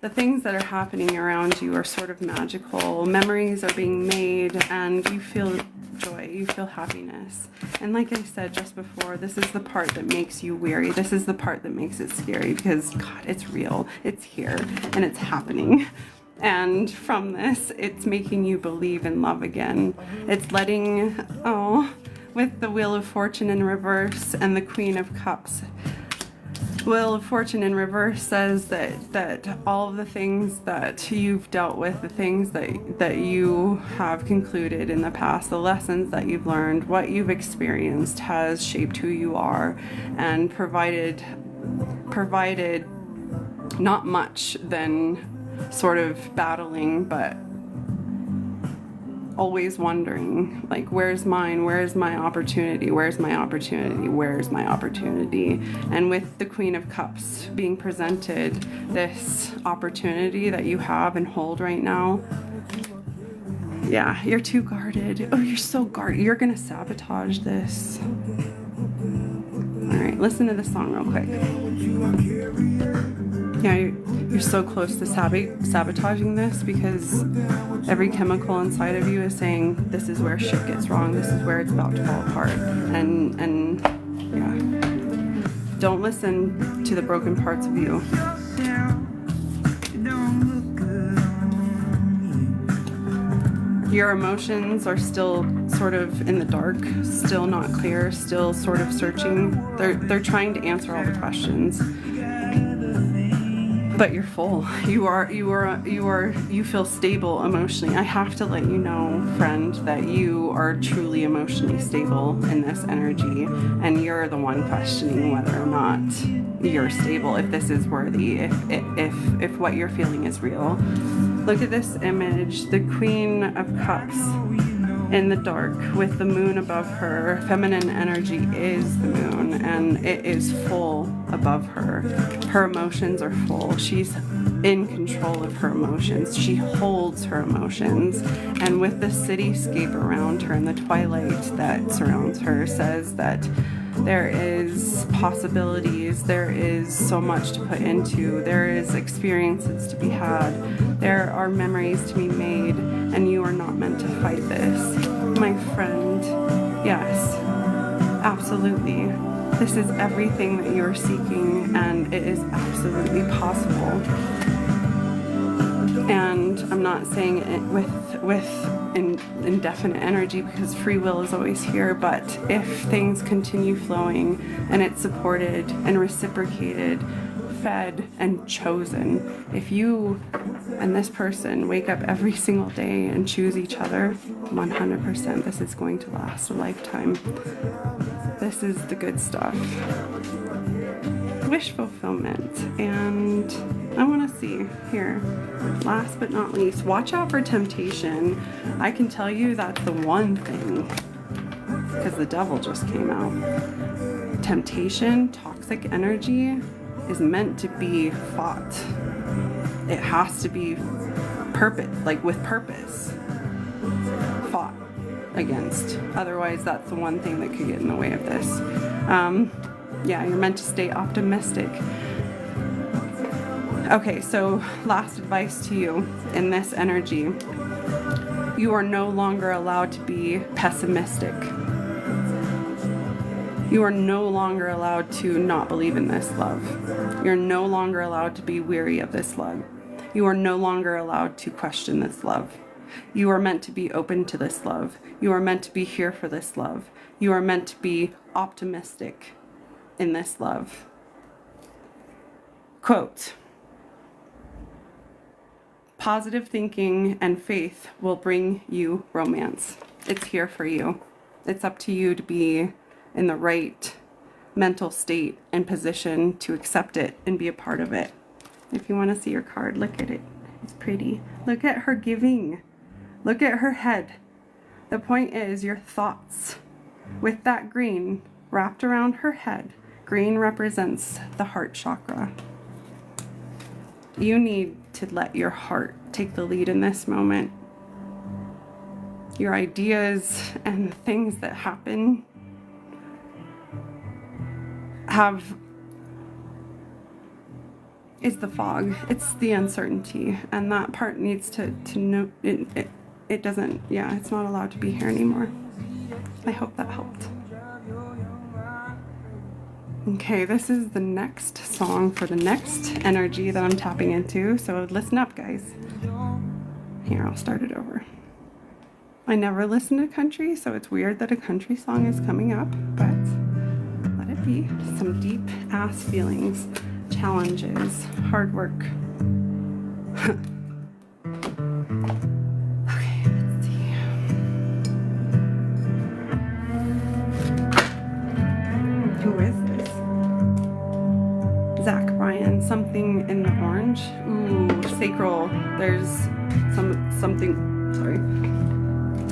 the things that are happening around you are sort of magical. Memories are being made, and you feel joy, you feel happiness. And like I said just before, this is the part that makes you weary. This is the part that makes it scary, because God, it's real, it's here, and it's happening. And from this, it's making you believe in love again. It's letting, with the Wheel of Fortune in reverse and the Queen of Cups. Wheel of Fortune in reverse says that all of the things that you've dealt with, the things that you have concluded in the past, the lessons that you've learned, what you've experienced has shaped who you are and provided not much than sort of battling, but always wondering, like, where's mine? Where's my opportunity? Where's my opportunity? Where's my opportunity? And with the Queen of Cups being presented, this opportunity that you have and hold right now, yeah, you're too guarded. Oh, you're so guarded. You're gonna sabotage this. All right, listen to this song real quick. Yeah, you're so close to sabotaging this, because every chemical inside of you is saying, this is where shit gets wrong, this is where it's about to fall apart. And yeah, don't listen to the broken parts of you. Your emotions are still sort of in the dark, still not clear, still sort of searching. They're trying to answer all the questions. But you're full. You feel stable emotionally. I have to let you know, friend, that you are truly emotionally stable in this energy, and you're the one questioning whether or not you're stable, if this is worthy, if what you're feeling is real. Look at this image, the Queen of Cups in the dark with the moon above her. Feminine energy is the moon, and it is full above her. Her emotions are full. She's in control of her emotions. She holds her emotions. And with the cityscape around her and the twilight that surrounds her says that there is possibilities, there is so much to put into, there is experiences to be had, there are memories to be made, and you are not meant to fight this. My friend, yes, absolutely. This is everything that you are seeking, and it is absolutely possible. And I'm not saying it with indefinite energy, because free will is always here, but if things continue flowing and it's supported and reciprocated, fed and chosen, if you and this person wake up every single day and choose each other, 100% this is going to last a lifetime. This is the good stuff. Wish fulfillment. And I want to see here, last but not least, watch out for temptation. I can tell you that's the one thing, because the devil just came out. Temptation, toxic energy, is meant to be fought. It has to be with purpose, fought against. Otherwise, that's the one thing that could get in the way of this. Yeah, you're meant to stay optimistic. Okay, so last advice to you in this energy. You are no longer allowed to be pessimistic. You are no longer allowed to not believe in this love. You're no longer allowed to be weary of this love. You are no longer allowed to question this love. You are meant to be open to this love. You are meant to be here for this love. You are meant to be optimistic in this love. Quote, positive thinking and faith will bring you romance. It's here for you. It's up to you to be in the right mental state and position to accept it and be a part of it. If you want to see your card, look at it. It's pretty. Look at her giving. Look at her head. The point is your thoughts. With that green wrapped around her head, green represents the heart chakra. You need to let your heart take the lead in this moment. Your ideas and the things that happen is the fog. It's the uncertainty, and that part needs to know it doesn't, yeah, it's not allowed to be here anymore. I hope that helped. Okay, this is the next song for the next energy that I'm tapping into, so listen up, guys. Here, I'll start it over. I never listen to country, so it's weird that a country song is coming up, but let it be. Some deep ass feelings, challenges, hard work. Okay, let's see. Who is this? Zach Bryan, something in the orange. Ooh, sacral. There's something, sorry.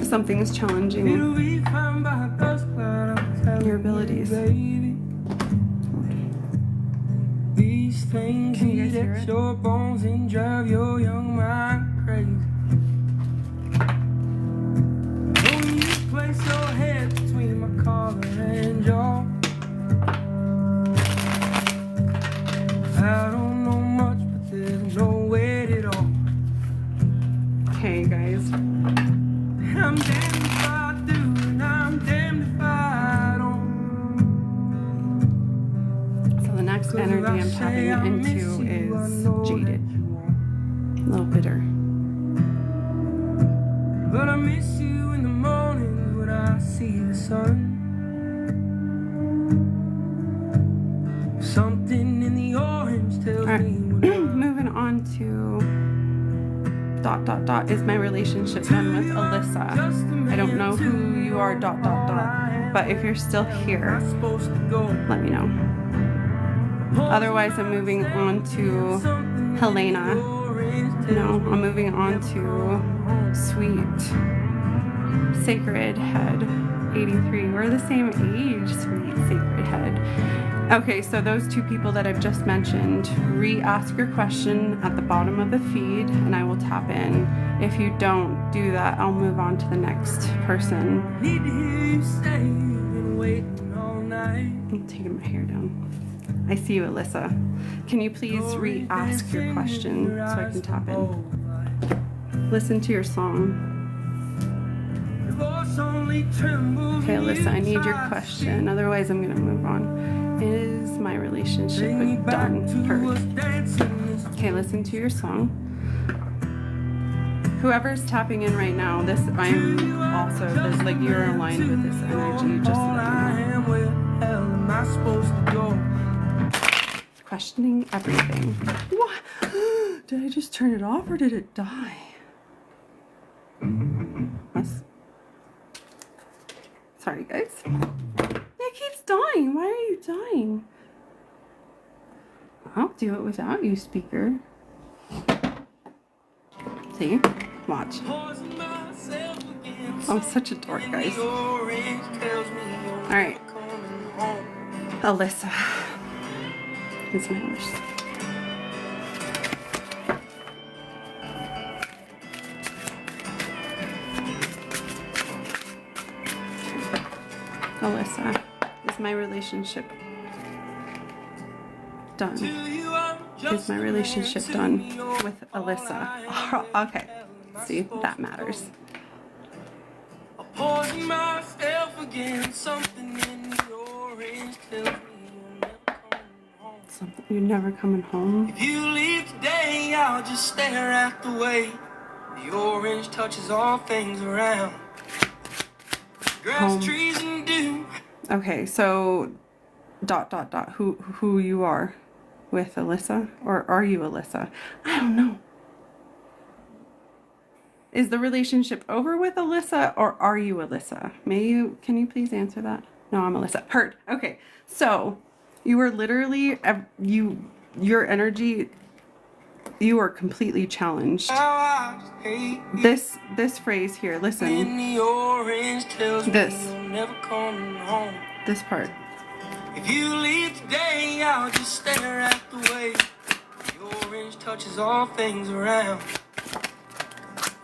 Something is challenging your abilities. These things Can you guys hear eat it? your bones and drive your young mind crazy. When you place your head between my collar and jaw, I don't know much, but there's no weight at all. Okay, guys. I'm damned if I do, and I'm damned if I don't. So the next energy I'm tapping into is jaded, a little bitter. But I miss you in the mornings when I see the sun. Something in the orange tells All right, me when moving on to ... Is my relationship done with Alyssa? I don't know who you are ... But if you're still here, I'm supposed to go. let me know. Otherwise, I'm moving on to Helena. No, I'm moving on to Sweet Sacred Head 83. We're the same age, Sweet Sacred Head. Okay, so those two people that I've just mentioned, re-ask your question at the bottom of the feed and I will tap in. If you don't do that, I'll move on to the next person. Need to hear you say you've been waiting all night. I'm taking my hair down. I see you, Alyssa. Can you please re-ask your question so I can tap in? Listen to your song. Okay, Alyssa, I need your question. Otherwise, I'm going to move on. Is my relationship done? Heard. Okay, listen to your song. Whoever's tapping in right now, this I'm also, there's like you're aligned with this energy. Just let me know. Questioning everything. What? Did I just turn it off or did it die? Sorry, guys. It keeps dying. Why are you dying? I'll do it without you, speaker. See? Watch. I'm such a dork, guys. Alright. Alyssa. It's my wish. Alyssa, is my relationship done? Is my relationship done with Alyssa? Okay, see, that matters. Something, you're never coming home? If you leave today, I'll just stare at the way the orange touches all things around. Grass, trees, and dew. Okay, so ... Who you are with Alyssa? Or are you Alyssa? I don't know. Is the relationship over with Alyssa or are you Alyssa? Can you please answer that? No, I'm Alyssa. Heard. Okay, so you were literally, your energy, you are completely challenged. This phrase here, listen. This part. If you leave today, I'll just stare at the way the orange orange touches all things around.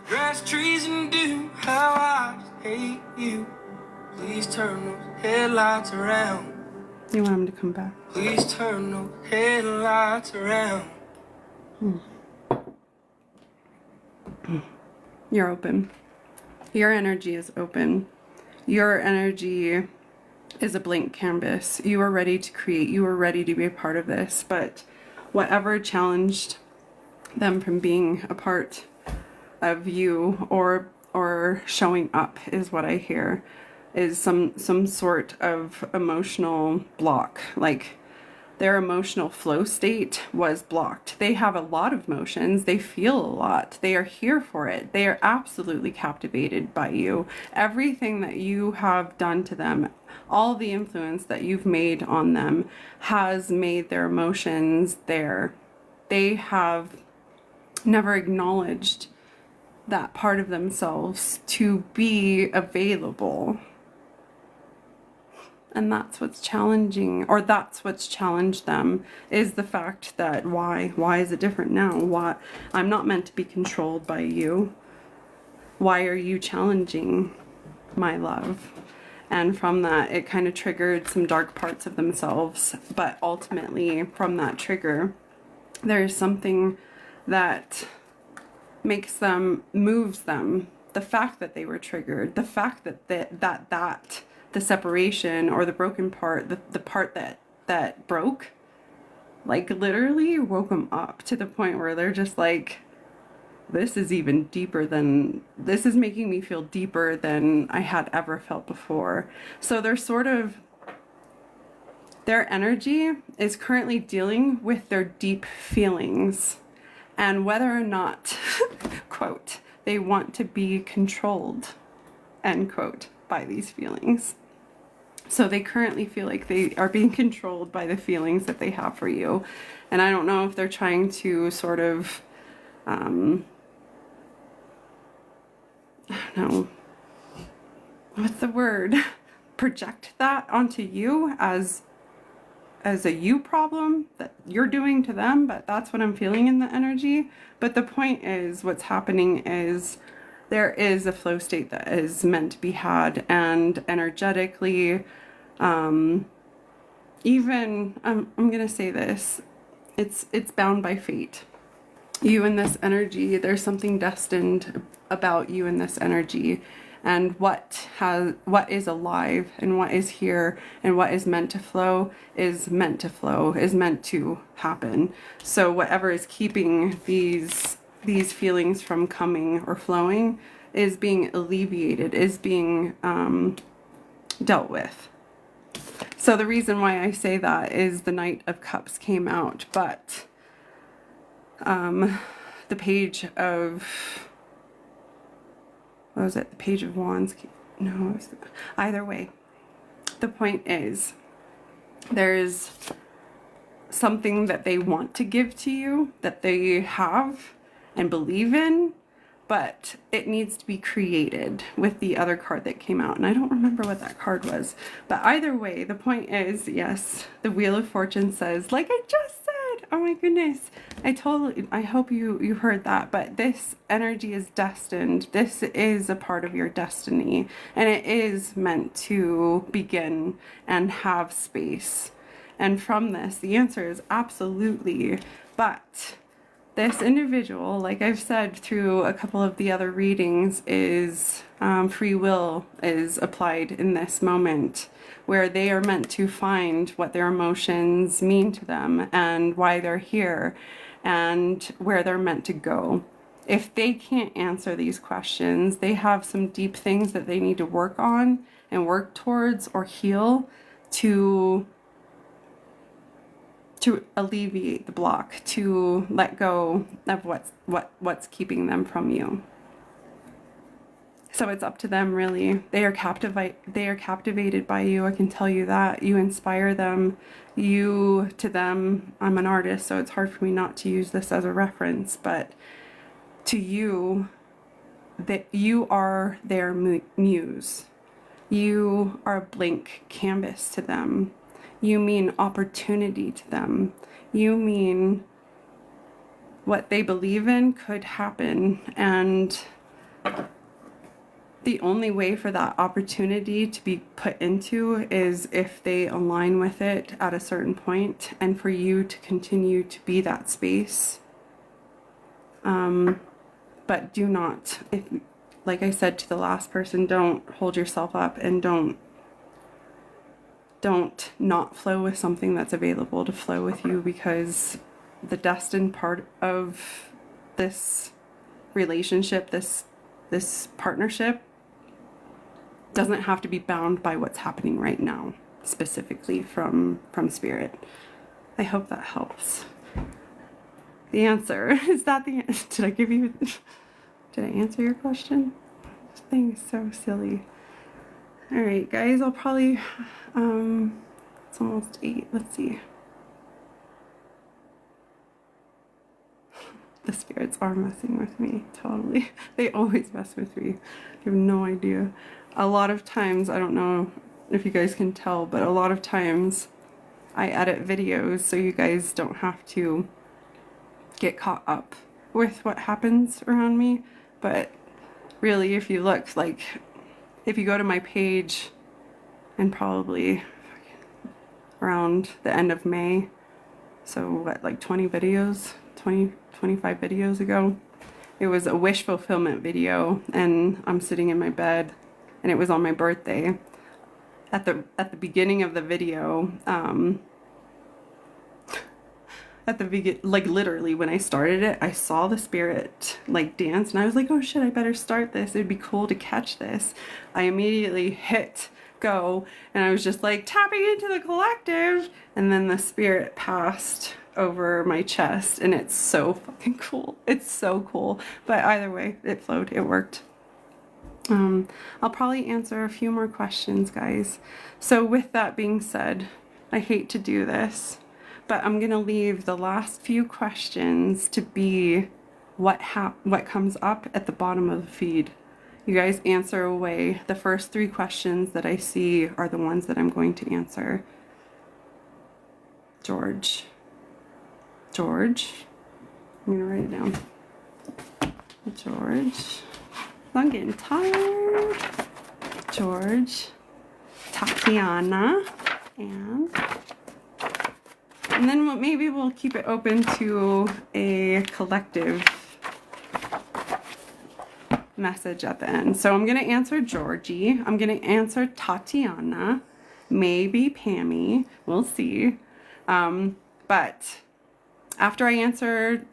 Grass, trees, and dew, how I just hate you. Please turn those headlights around. You want him to come back. Please turn those headlights around. You're open. Your energy is open. Your energy is a blank canvas. You are ready to create. You are ready to be a part of this. But whatever challenged them from being a part of you or showing up is what I hear, is some sort of emotional block. Like their emotional flow state was blocked. They have a lot of emotions. They feel a lot. They are here for it. They are absolutely captivated by you. Everything that you have done to them, all the influence that you've made on them has made their emotions there. They have never acknowledged that part of themselves to be available. And that's what's challenging, or that's what's challenged them, is the fact that why is it different now? Why? I'm not meant to be controlled by you. Why are you challenging my love? And from that, it kind of triggered some dark parts of themselves. But ultimately, from that trigger, there's something that makes them, moves them. The fact that they were triggered, the fact that the separation or the broken part, the part that broke, like literally woke them up to the point where they're just like, this is even deeper than, this is making me feel deeper than I had ever felt before. So they're sort of, their energy is currently dealing with their deep feelings and whether or not, quote, they want to be controlled, end quote, by these feelings. So they currently feel like they are being controlled by the feelings that they have for you. And I don't know if they're trying to sort of, I don't know, what's the word? Project that onto you as a you problem that you're doing to them, but that's what I'm feeling in the energy. But the point is, what's happening is there is a flow state that is meant to be had, and energetically, even I'm gonna say this, it's bound by fate. You in this energy, there's something destined about you in this energy, and what is alive and what is here and what is meant to flow is meant to flow, is meant to happen. So whatever is keeping these feelings from coming or flowing is being alleviated, is being dealt with. So the reason why I say that is the Knight of Cups came out, but the Page of, what was it? The Page of Wands? No, it was, either way. The point is, there's something that they want to give to you, that they have and believe in, but it needs to be created with the other card that came out. And I don't remember what that card was. But either way, the point is, yes, the Wheel of Fortune says, like I just said, oh my goodness, I hope you heard that. But this energy is destined. This is a part of your destiny. And it is meant to begin and have space. And from this, the answer is absolutely. But this individual, like I've said through a couple of the other readings, is free will is applied in this moment, where they are meant to find what their emotions mean to them and why they're here and where they're meant to go. If they can't answer these questions, they have some deep things that they need to work on and work towards or heal to alleviate the block, to let go of what's keeping them from you. So it's up to them, really. They are captivated by you, I can tell you that. You inspire them. You to them, I'm an artist, so it's hard for me not to use this as a reference, but to you, that you are their muse. You are a blank canvas to them. You mean opportunity to them. You mean what they believe in could happen, and the only way for that opportunity to be put into is if they align with it at a certain point, and for you to continue to be that space. But do not, if, like I said to the last person, don't hold yourself up, and don't not flow with something that's available to flow with you, because the destined part of this relationship, this partnership, doesn't have to be bound by what's happening right now, specifically from spirit. I hope that helps. The answer is that the did I answer your question? This thing is so silly. All right, guys, I'll probably it's almost 8. Let's see. The spirits are messing with me, totally. They always mess with me. You have no idea. A lot of times, I don't know if you guys can tell, but a lot of times I edit videos so you guys don't have to get caught up with what happens around me. But really, if you look, like, if you go to my page, and probably around the end of May, so what, like 20 videos, 25 videos ago, it was a wish fulfillment video, and I'm sitting in my bed, and it was on my birthday. At the beginning of the video, like literally when I started it, I saw the spirit like dance, and I was like, oh shit, I better start this. It'd be cool to catch this. I immediately hit go, and I was just like tapping into the collective, and then the spirit passed over my chest, and it's so fucking cool. It's so cool. But either way, it flowed. It worked. I'll probably answer a few more questions, guys. So with that being said, I hate to do this, but I'm gonna leave the last few questions to be what comes up at the bottom of the feed. You guys answer away. The first 3 questions that I see are the ones that I'm going to answer. George. I'm gonna write it down. George. I'm getting tired. George. Tatiana. And then maybe we'll keep it open to a collective message at the end. So I'm going to answer Georgie. I'm going to answer Tatiana. Maybe Pammy. We'll see. But after I answer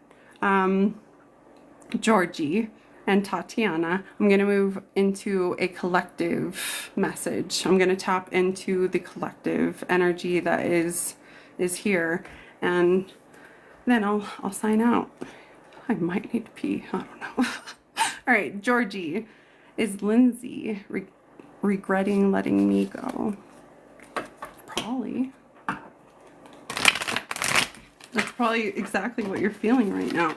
Georgie and Tatiana, I'm going to move into a collective message. I'm going to tap into the collective energy that is here, and then I'll sign out. I might need to pee. I don't know. All right, Georgie, is Lindsay regretting letting me go? Probably. That's probably exactly what you're feeling right now.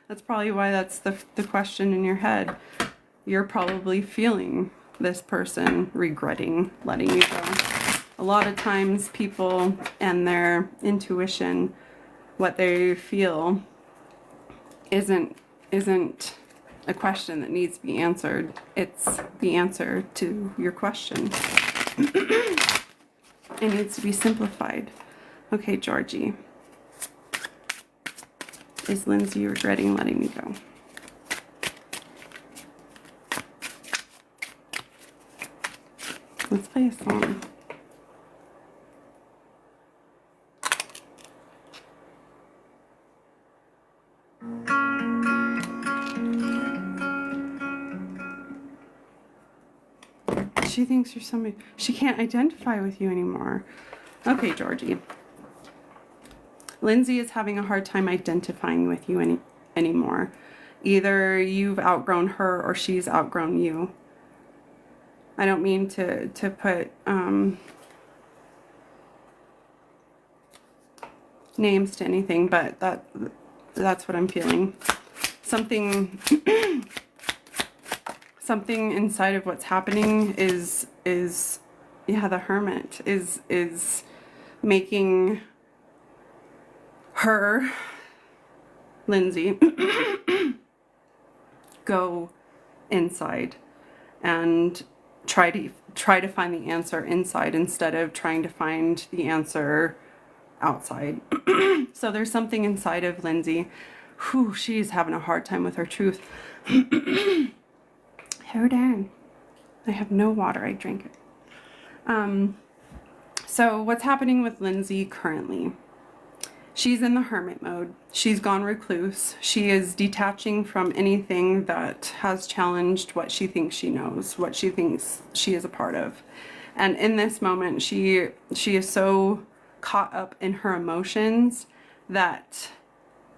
That's probably why that's the question in your head. You're probably feeling this person regretting letting you go. A lot of times people and their intuition, what they feel isn't a question that needs to be answered. It's the answer to your question. It needs to be simplified. Okay, Georgie. Is Lindsay regretting letting me go? Let's play a song. She thinks you're somebody. She can't identify with you anymore. Okay, Georgie. Lindsay is having a hard time identifying with you anymore. Either you've outgrown her or she's outgrown you. I don't mean to put names to anything, but that's what I'm feeling. Something inside of what's happening is yeah, the Hermit is making her Lindsay, go inside and try to find the answer inside instead of trying to find the answer outside. So there's something inside of Lindsay. She's having a hard time with her truth. Hold on. I have no water. I drank it. So what's happening with Lindsay currently? She's in the hermit mode. She's gone recluse. She is detaching from anything that has challenged what she thinks she knows, what she thinks she is a part of. And in this moment, she is so caught up in her emotions that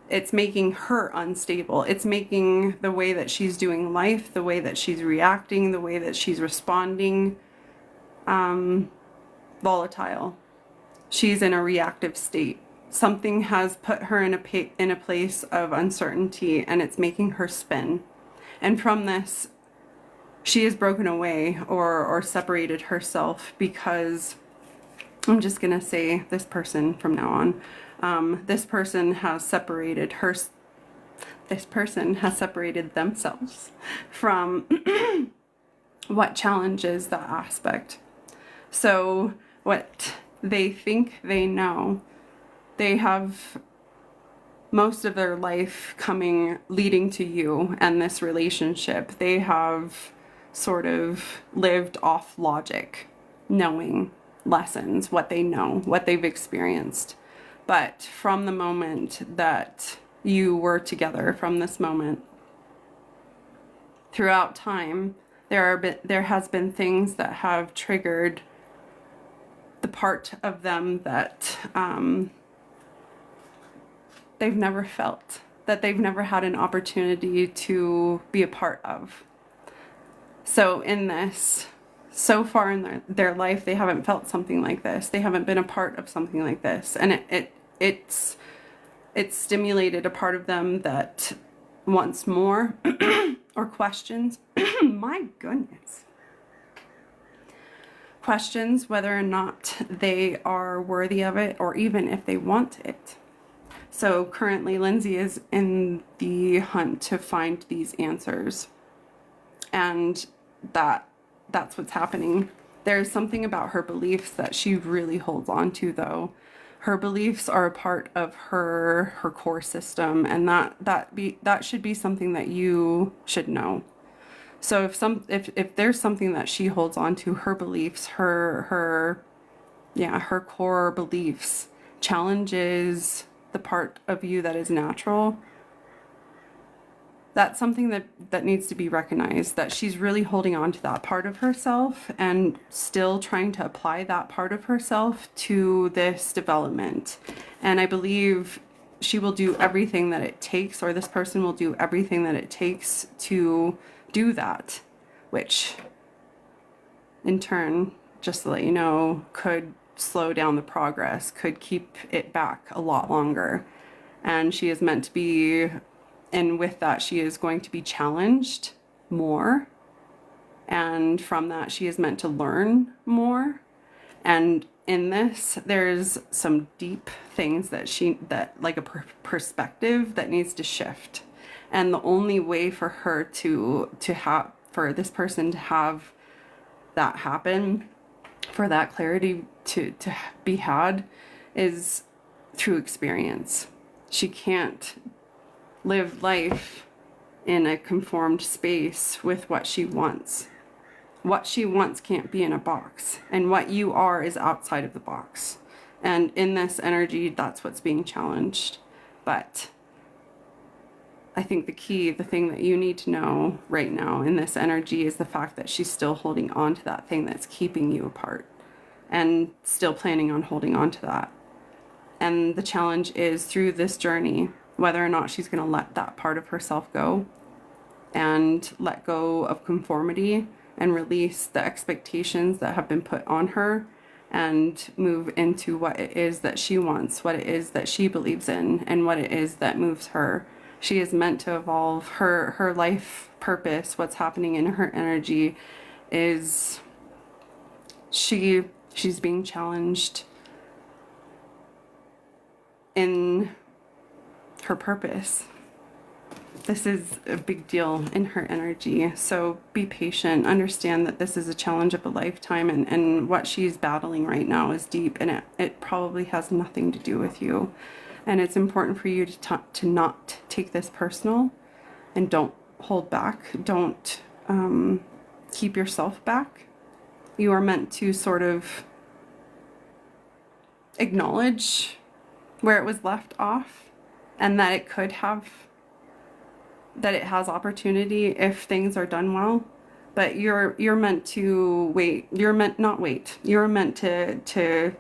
it's making her unstable. It's making the way that she's doing life, the way that she's reacting, the way that she's responding, volatile. She's in a reactive state. Something has put her in a place of uncertainty, and it's making her spin. And from this, she has broken away or separated herself, because I'm just gonna say this person from now on. This person has separated themselves from what challenges that aspect. So what they think they know, they have most of their life leading to you and this relationship. They have sort of lived off logic, knowing lessons, what they know, what they've experienced. But from the moment that you were together, from this moment, throughout time, there has been things that have triggered the part of them that they've never felt, that they've never had an opportunity to be a part of. So in this, so far in their life, they haven't felt something like this. They haven't been a part of something like this. And it's stimulated a part of them that wants more or questions. My goodness. Questions whether or not they are worthy of it, or even if they want it. So currently Lindsay is in the hunt to find these answers. And that's what's happening. There's something about her beliefs that she really holds on to, though. Her beliefs are a part of her core system, and that should be something that you should know. So if there's something that she holds on to, her beliefs, her core beliefs challenges the part of you that is natural. That's something that needs to be recognized, that she's really holding on to that part of herself and still trying to apply that part of herself to this development. And I believe she will do everything that it takes, or this person will do everything that it takes to do that, which in turn, just to let you know, could slow down the progress, could keep it back a lot longer. And she is meant to be, and with that, she is going to be challenged more. And from that, she is meant to learn more. And in this, there's some deep things that like a perspective that needs to shift. And the only way for her for this person to have that happen, for that clarity to be had, is through experience. She can't live life in a conformed space with what she wants. What she wants can't be in a box, and what you are is outside of the box. And in this energy, that's what's being challenged. But I think the thing that you need to know right now in this energy is the fact that she's still holding on to that thing that's keeping you apart, and still planning on holding on to that. And the challenge is through this journey, whether or not she's going to let that part of herself go and let go of conformity and release the expectations that have been put on her and move into what it is that she wants, what it is that she believes in, and what it is that moves her. She is meant to evolve. Her life purpose, what's happening in her energy, is she's being challenged in her purpose. This is a big deal in her energy. So be patient. Understand that this is a challenge of a lifetime, and what she's battling right now is deep, and it probably has nothing to do with you. And it's important for you to not take this personal, and don't hold back. Don't keep yourself back. You are meant to sort of acknowledge where it was left off, and that it could have, that it has opportunity if things are done well. But you're meant to wait. You're meant not wait. You're meant to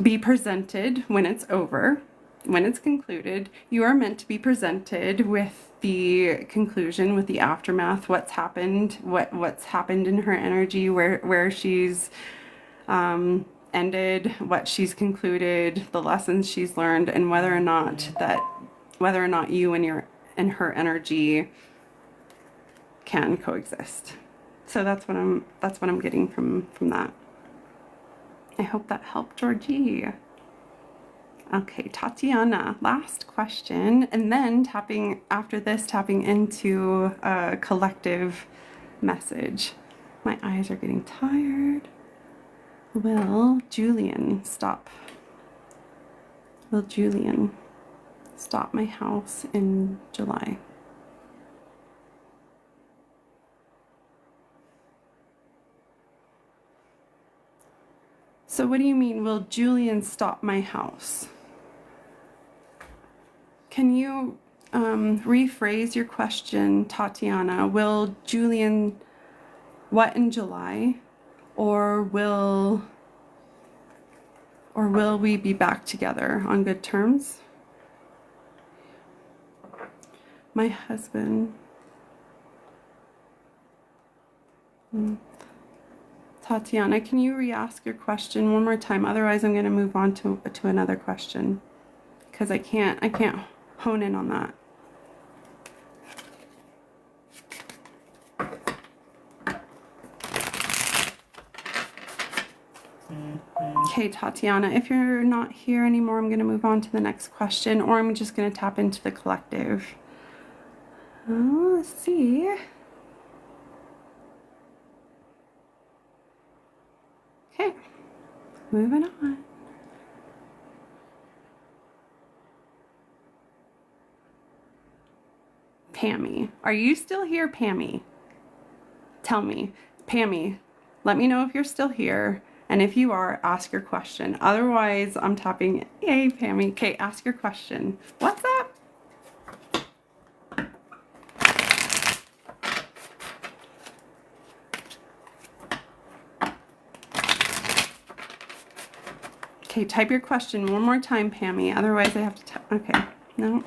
be presented when it's over, when it's concluded. You are meant to be presented with the conclusion, with the aftermath, what's happened, what's happened in her energy, where she's ended, what she's concluded, the lessons she's learned, and whether or not you and her energy can coexist. So that's what I'm getting from that. I hope that helped, Georgie. Okay, Tatiana, last question, and then tapping into a collective message. My eyes are getting tired. Will Julian stop my house in July? So what do you mean, will Julian stop my house? Can you rephrase your question, Tatiana? Will Julian what in July? Or will we be back together on good terms? My husband. Tatiana, can you re-ask your question one more time? Otherwise, I'm going to move on to another question, because I can't hone in on that. Okay, Tatiana, if you're not here anymore, I'm going to move on to the next question, or I'm just going to tap into the collective. Let's see. Okay, moving on. Pammy, are you still here, Pammy? Tell me, Pammy, let me know if you're still here. And if you are, ask your question. Otherwise, I'm tapping. Hey, Pammy. Okay, ask your question. What's up? Okay, type your question one more time, Pammy. Otherwise, I have to type. Okay, no.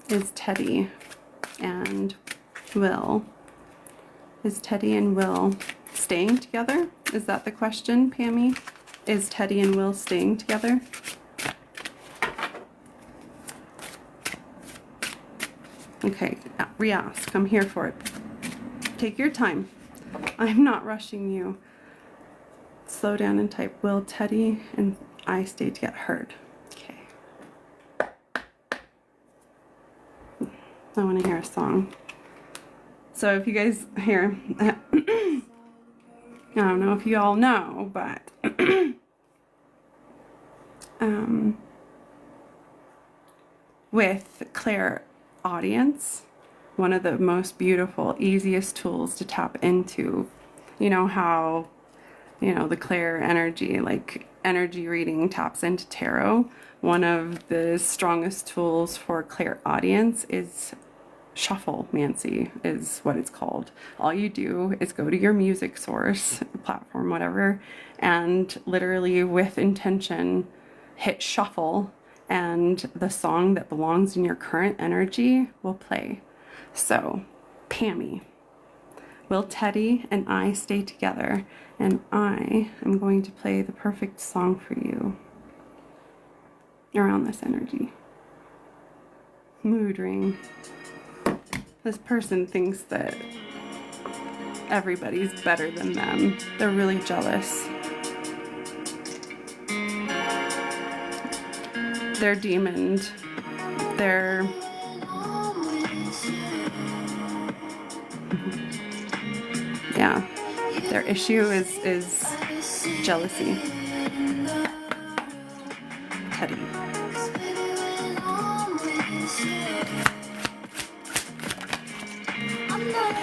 Is Teddy and Will staying together? Is that the question, Pammy? Is Teddy and Will staying together? Okay, re-ask. I'm here for it. Take your time. I'm not rushing you. Slow down and type, will Teddy and I stay together? Heard. Okay. I want to hear a song. So if you guys hear, I don't know if you all know, but with clairaudience, one of the most beautiful, easiest tools to tap into, you know how, the clair energy, like energy reading taps into tarot. One of the strongest tools for clairaudience is shufflemancy, is what it's called. All you do is go to your music source, platform, whatever, and literally with intention, hit shuffle, and the song that belongs in your current energy will play. So, Pammy, will Teddy and I stay together? And I am going to play the perfect song for you around this energy. Mood ring. This person thinks that everybody's better than them. They're really jealous. they're demoned. They're yeah. Their issue is jealousy. Teddy.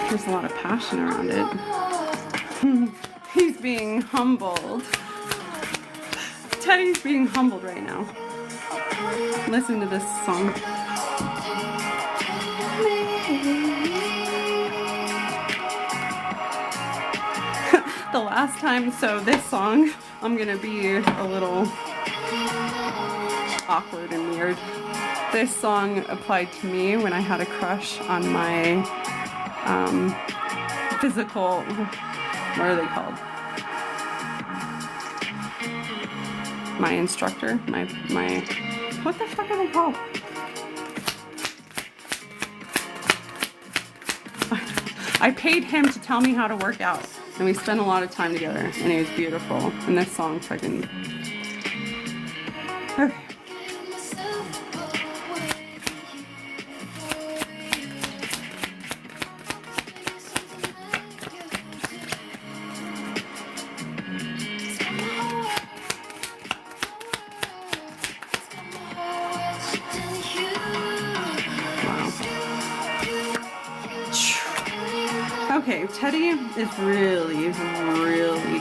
There's a lot of passion around it. He's being humbled. Teddy's being humbled right now. Listen to this song. The last time, so this song, I'm gonna be a little awkward and weird. This song applied to me when I had a crush on my physical, what are they called? My instructor, my, what the fuck are they called? I paid him to tell me how to work out, and we spent a lot of time together, and it was beautiful. And this song fucking, okay. Okay, Teddy is really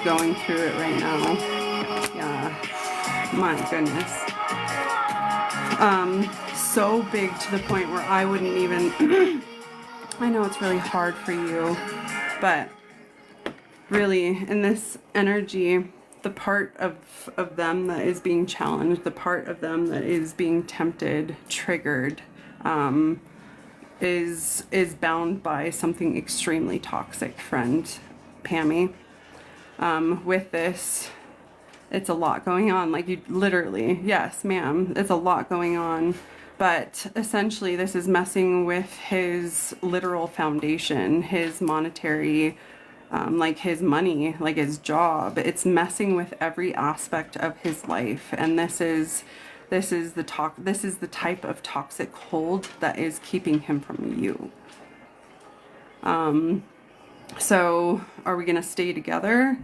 going through it right now. Yeah, my goodness. So big to the point where I wouldn't even, I know it's really hard for you, but really in this energy, the part of them that is being challenged, the part of them that is being tempted, triggered, is bound by something extremely toxic, friend Pammy. With this, it's a lot going on. Like, you literally, yes ma'am, it's a lot going on, but essentially this is messing with his literal foundation, his monetary, like his money, like his job. It's messing with every aspect of his life, and this is the type of toxic hold that is keeping him from you. So are we gonna stay together?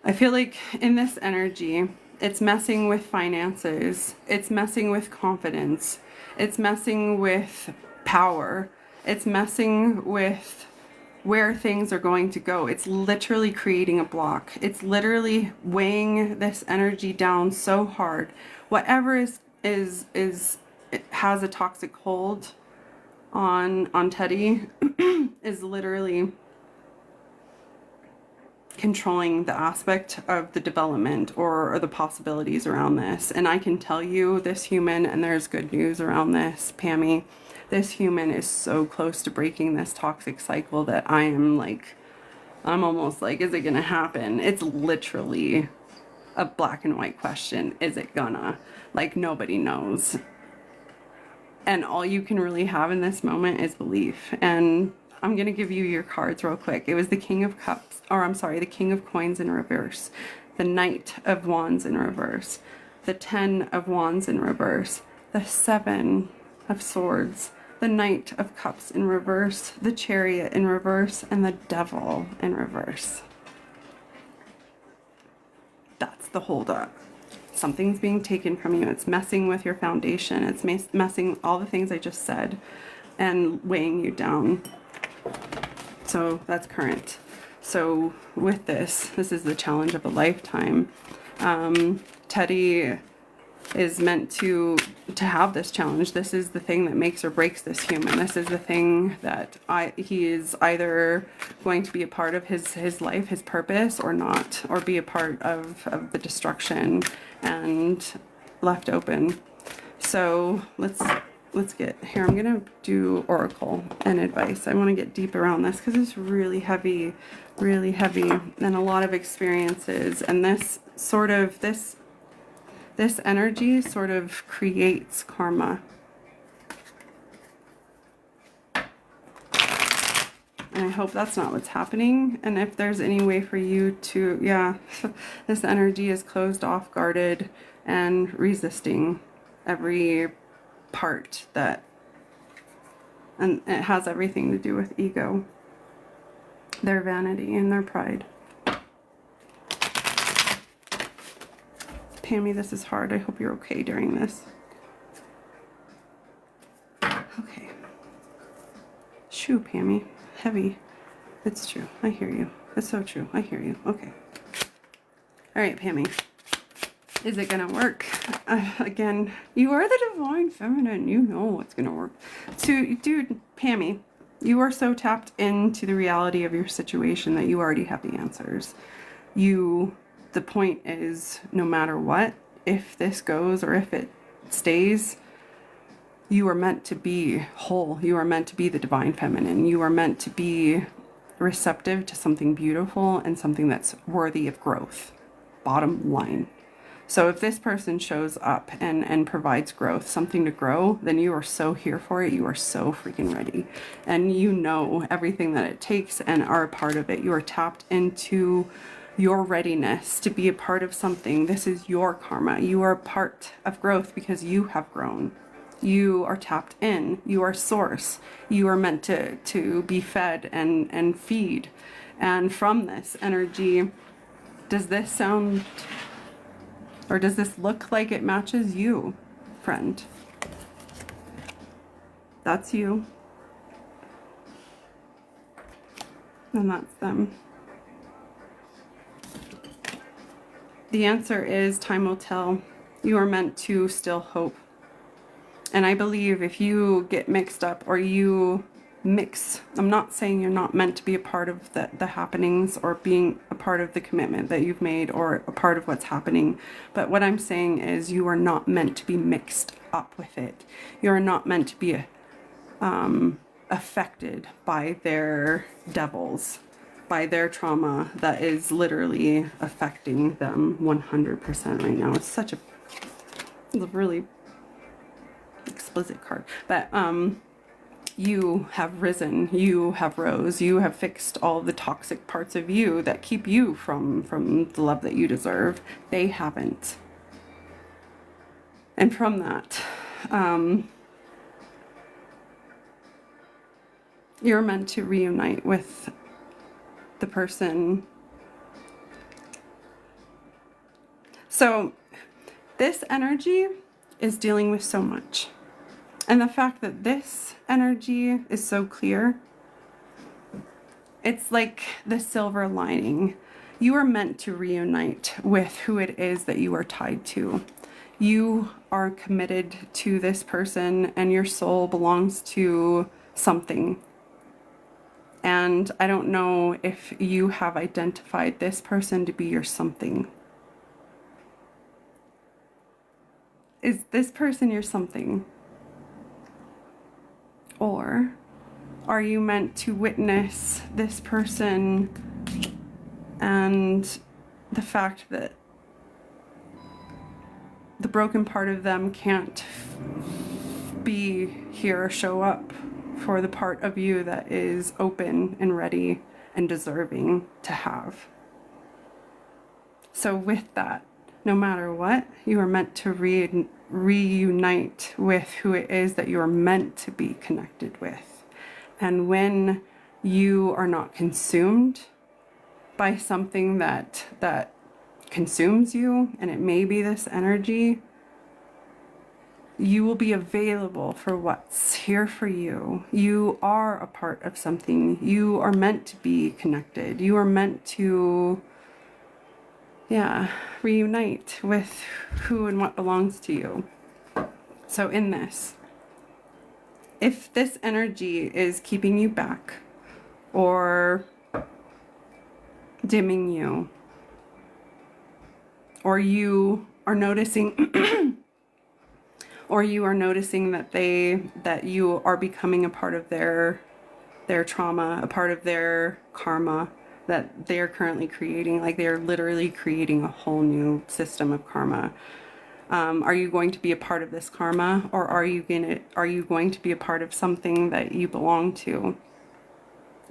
I feel like in this energy, it's messing with finances, it's messing with confidence, it's messing with power, it's messing with where things are going to go. It's literally creating a block. It's literally weighing this energy down so hard. Whatever it has a toxic hold on Teddy is literally controlling the aspect of the development or the possibilities around this. And I can tell you, this human, and there's good news around this, Pammy, this human is so close to breaking this toxic cycle that I'm almost like, is it gonna happen? It's literally a black and white question. Is it gonna? Like, nobody knows. And all you can really have in this moment is belief. And I'm gonna give you your cards real quick. It was the King of Cups, or I'm sorry, the King of Coins in reverse, the Knight of Wands in reverse, the 10 of Wands in reverse, the 7 of Swords, the Knight of Cups in reverse, the Chariot in reverse, and the Devil in reverse. That's the holdup. Something's being taken from you. It's messing with your foundation. It's messing all the things I just said and weighing you down. So that's current. So with this is the challenge of a lifetime. Teddy is meant to have this challenge. This is the thing that makes or breaks this human. This is the thing that he is either going to be a part of his life, his purpose, or not, or be a part of the destruction and left open. So let's get here. I'm gonna do oracle and advice. I want to get deep around this because it's really heavy, and a lot of experiences. And this energy sort of creates karma. And I hope that's not what's happening. And if there's any way for you to, yeah, this energy is closed off, guarded, and resisting every part that, and it has everything to do with ego, their vanity and their pride. Pammy, this is hard. I hope you're okay during this. Okay. Shoo, Pammy. Heavy. It's true. I hear you. It's so true. I hear you. Okay. All right, Pammy. Is it gonna work? Again, you are the divine feminine. You know it's gonna work. So, dude, Pammy, you are so tapped into the reality of your situation that you already have the answers. The point is, no matter what, if this goes or if it stays, you are meant to be whole. You are meant to be the divine feminine. You are meant to be receptive to something beautiful and something that's worthy of growth. Bottom line. So if this person shows up and provides growth, something to grow, then you are so here for it. You are so freaking ready. And you know everything that it takes and are a part of it. You are tapped into your readiness to be a part of something. This is your karma. You are part of growth because you have grown. You are tapped in. You are source. You are meant to be fed and feed. And from this energy, does this sound, or does this look like it matches you, friend? That's you. And that's them. The answer is time will tell. You are meant to still hope. And I believe if you get mixed up or you mix, I'm not saying you're not meant to be a part of the happenings or being a part of the commitment that you've made or a part of what's happening. But what I'm saying is you are not meant to be mixed up with it. You're not meant to be affected by their devils, by their trauma that is literally affecting them 100% right now. It's such a really explicit card. But you have risen, you have rose, you have fixed all the toxic parts of you that keep you from the love that you deserve. They haven't. And from that, you're meant to reunite with the person. So this energy is dealing with so much. And the fact that this energy is so clear, it's like the silver lining. You are meant to reunite with who it is that you are tied to. You are committed to this person and your soul belongs to something. And I don't know if you have identified this person to be your something. Is this person your something? Or are you meant to witness this person and the fact that the broken part of them can't be here or show up for the part of you that is open and ready and deserving to have? So with that, no matter what, you are meant to reunite with who it is that you are meant to be connected with. And when you are not consumed by something that consumes you, and it may be this energy, you will be available for what's here for you. You are a part of something. You are meant to be connected. You are meant to, reunite with who and what belongs to you. So in this, if this energy is keeping you back or dimming you, or you are noticing or you are noticing that you are becoming a part of their trauma, a part of their karma that they are currently creating, like they are literally creating a whole new system of karma. Are you going to be a part of this karma, or are you going to be a part of something that you belong to?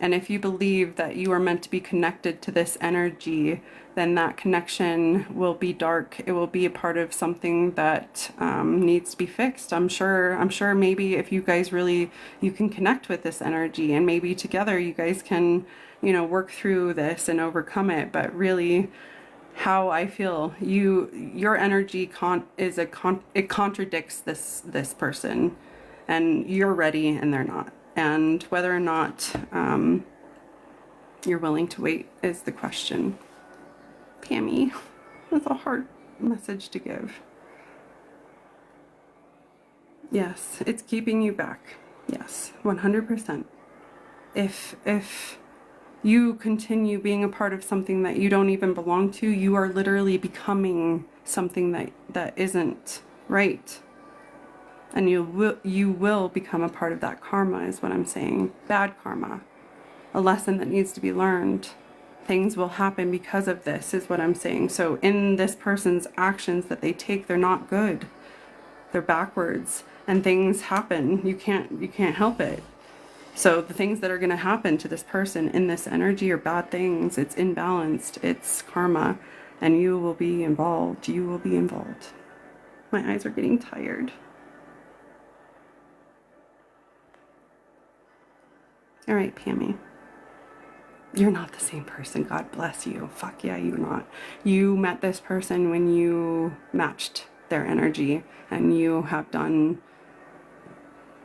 And if you believe that you are meant to be connected to this energy, then that connection will be dark. It will be a part of something that needs to be fixed. I'm sure maybe if you guys really, you can connect with this energy, and maybe together you guys can, you know, work through this and overcome it. But really, how I feel, your energy it contradicts this person, and you're ready and they're not. And whether or not you're willing to wait is the question. Pammy, that's a hard message to give. Yes, it's keeping you back. Yes, 100%. If you continue being a part of something that you don't even belong to, you are literally becoming something that isn't right. And you will become a part of that karma, is what I'm saying. Bad karma. A lesson that needs to be learned. Things will happen because of this, is what I'm saying. So in this person's actions that they take, they're not good. They're backwards. And things happen. You can't help it. So the things that are going to happen to this person in this energy are bad things. It's imbalanced. It's karma. And you will be involved. You will be involved. My eyes are getting tired. All right, Pammy. You're not the same person. God bless you. Fuck yeah, you're not. You met this person when you matched their energy, and you have done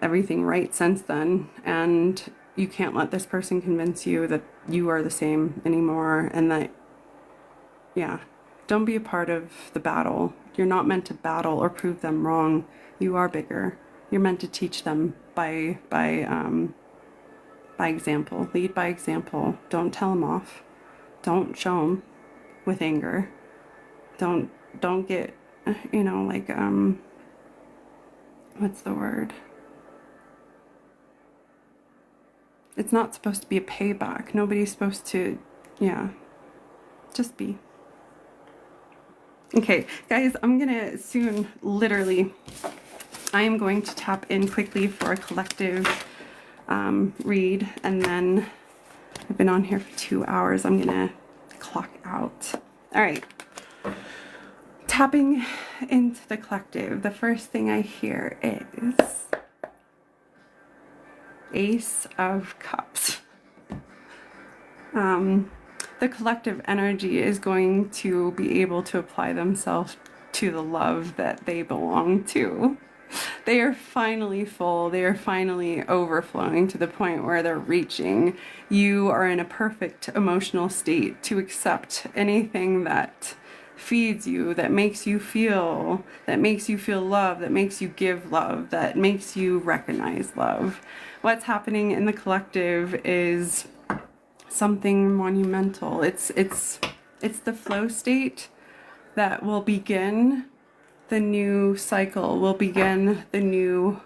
everything right since then. And you can't let this person convince you that you are the same anymore, and that, yeah, don't be a part of the battle. You're not meant to battle or prove them wrong. You are bigger. You're meant to teach them by example. Lead by example. Don't tell them off. Don't show them with anger. Don't get, you know, like, what's the word? It's not supposed to be a payback. Nobody's supposed to, yeah, just be. Okay, guys, I'm gonna soon, literally, I am going to tap in quickly for a collective read, and then I've been on here for 2 hours. I'm gonna clock out. All right, tapping into the collective. The first thing I hear is Ace of Cups. The collective energy is going to be able to apply themselves to the love that they belong to. They are finally full. They are finally overflowing to the point where they're reaching. You are in a perfect emotional state to accept anything that feeds you, that makes you feel love, that makes you give love, that makes you recognize love. What's happening in the collective is something monumental. It's the flow state that will begin the new cycle, will begin the new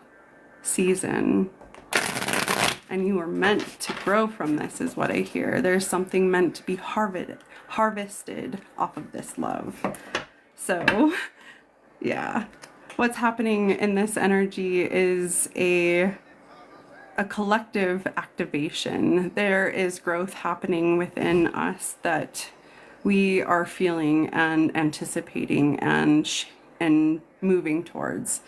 season. And you are meant to grow from this, is what I hear. There's something meant to be harvested off of this love. So, yeah. What's happening in this energy is a collective activation. There is growth happening within us that we are feeling and anticipating and moving towards.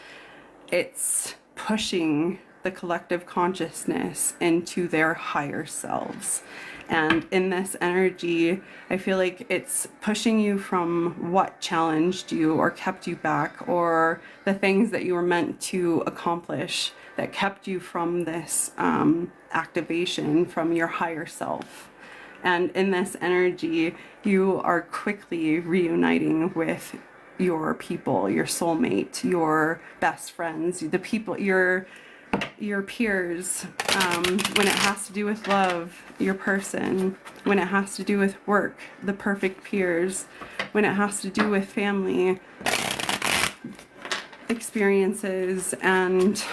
It's pushing the collective consciousness into their higher selves. And in this energy, I feel like it's pushing you from what challenged you or kept you back, or the things that you were meant to accomplish that kept you from this activation from your higher self. And in this energy, you are quickly reuniting with your people, your soulmate, your best friends, the people, your peers, when it has to do with love, your person, when it has to do with work, the perfect peers, when it has to do with family experiences and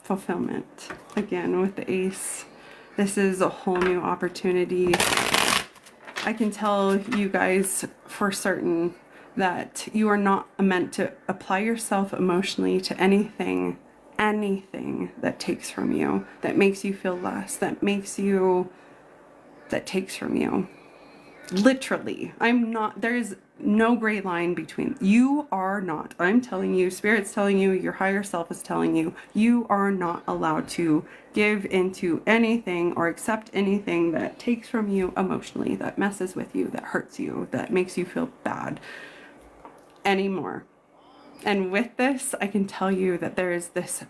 fulfillment. Again, with the Ace, this is a whole new opportunity. I can tell you guys for certain that you are not meant to apply yourself emotionally to anything anything that takes from you, that makes you feel less, that takes from you. Literally, there's no gray line between. You are not, I'm telling you, Spirit's telling you, your higher self is telling you, you are not allowed to give into anything or accept anything that takes from you emotionally, that messes with you, that hurts you, that makes you feel bad anymore. And with this, I can tell you that there is this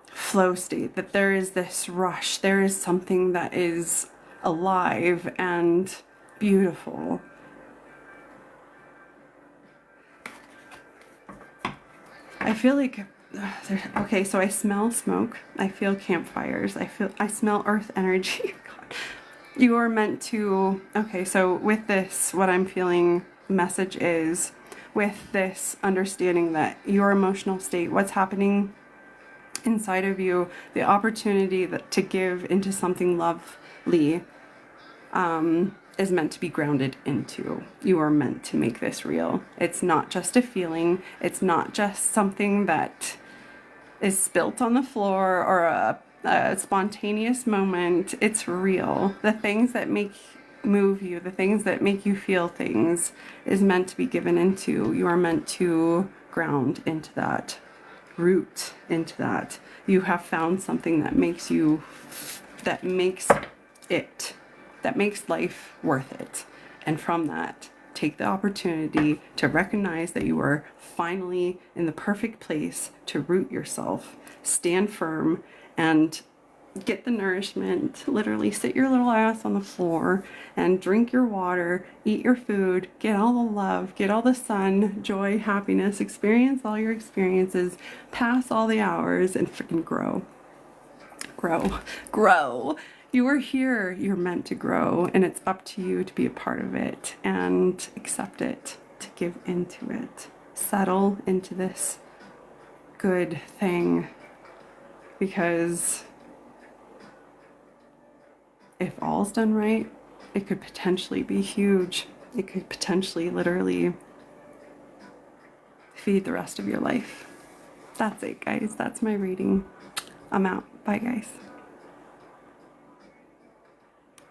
flow state, that there is this rush, there is something that is alive and beautiful. I feel like okay, so I smell smoke, I feel campfires, I smell earth energy. God. You are meant to, okay, so with this, what I'm feeling message is, with this understanding that your emotional state, what's happening inside of you, the opportunity to give into something lovely, is meant to be grounded into. You are meant to make this real. It's not just a feeling. It's not just something that is spilt on the floor or a spontaneous moment. It's real. The things that move you, the things that make you feel things, is meant to be given into. You are meant to ground into that, root into that. You have found something that makes life worth it. And from that, take the opportunity to recognize that you are finally in the perfect place to root yourself, stand firm, and get the nourishment. Literally sit your little ass on the floor and drink your water, eat your food, get all the love, get all the sun, joy, happiness, experience all your experiences, pass all the hours, and freaking grow. You are here, you're meant to grow, and it's up to you to be a part of it and accept it, to give into it, settle into this good thing, because if all's done right, it could potentially be huge. It could potentially literally feed the rest of your life. That's it, guys. That's my reading. I'm out. Bye, guys.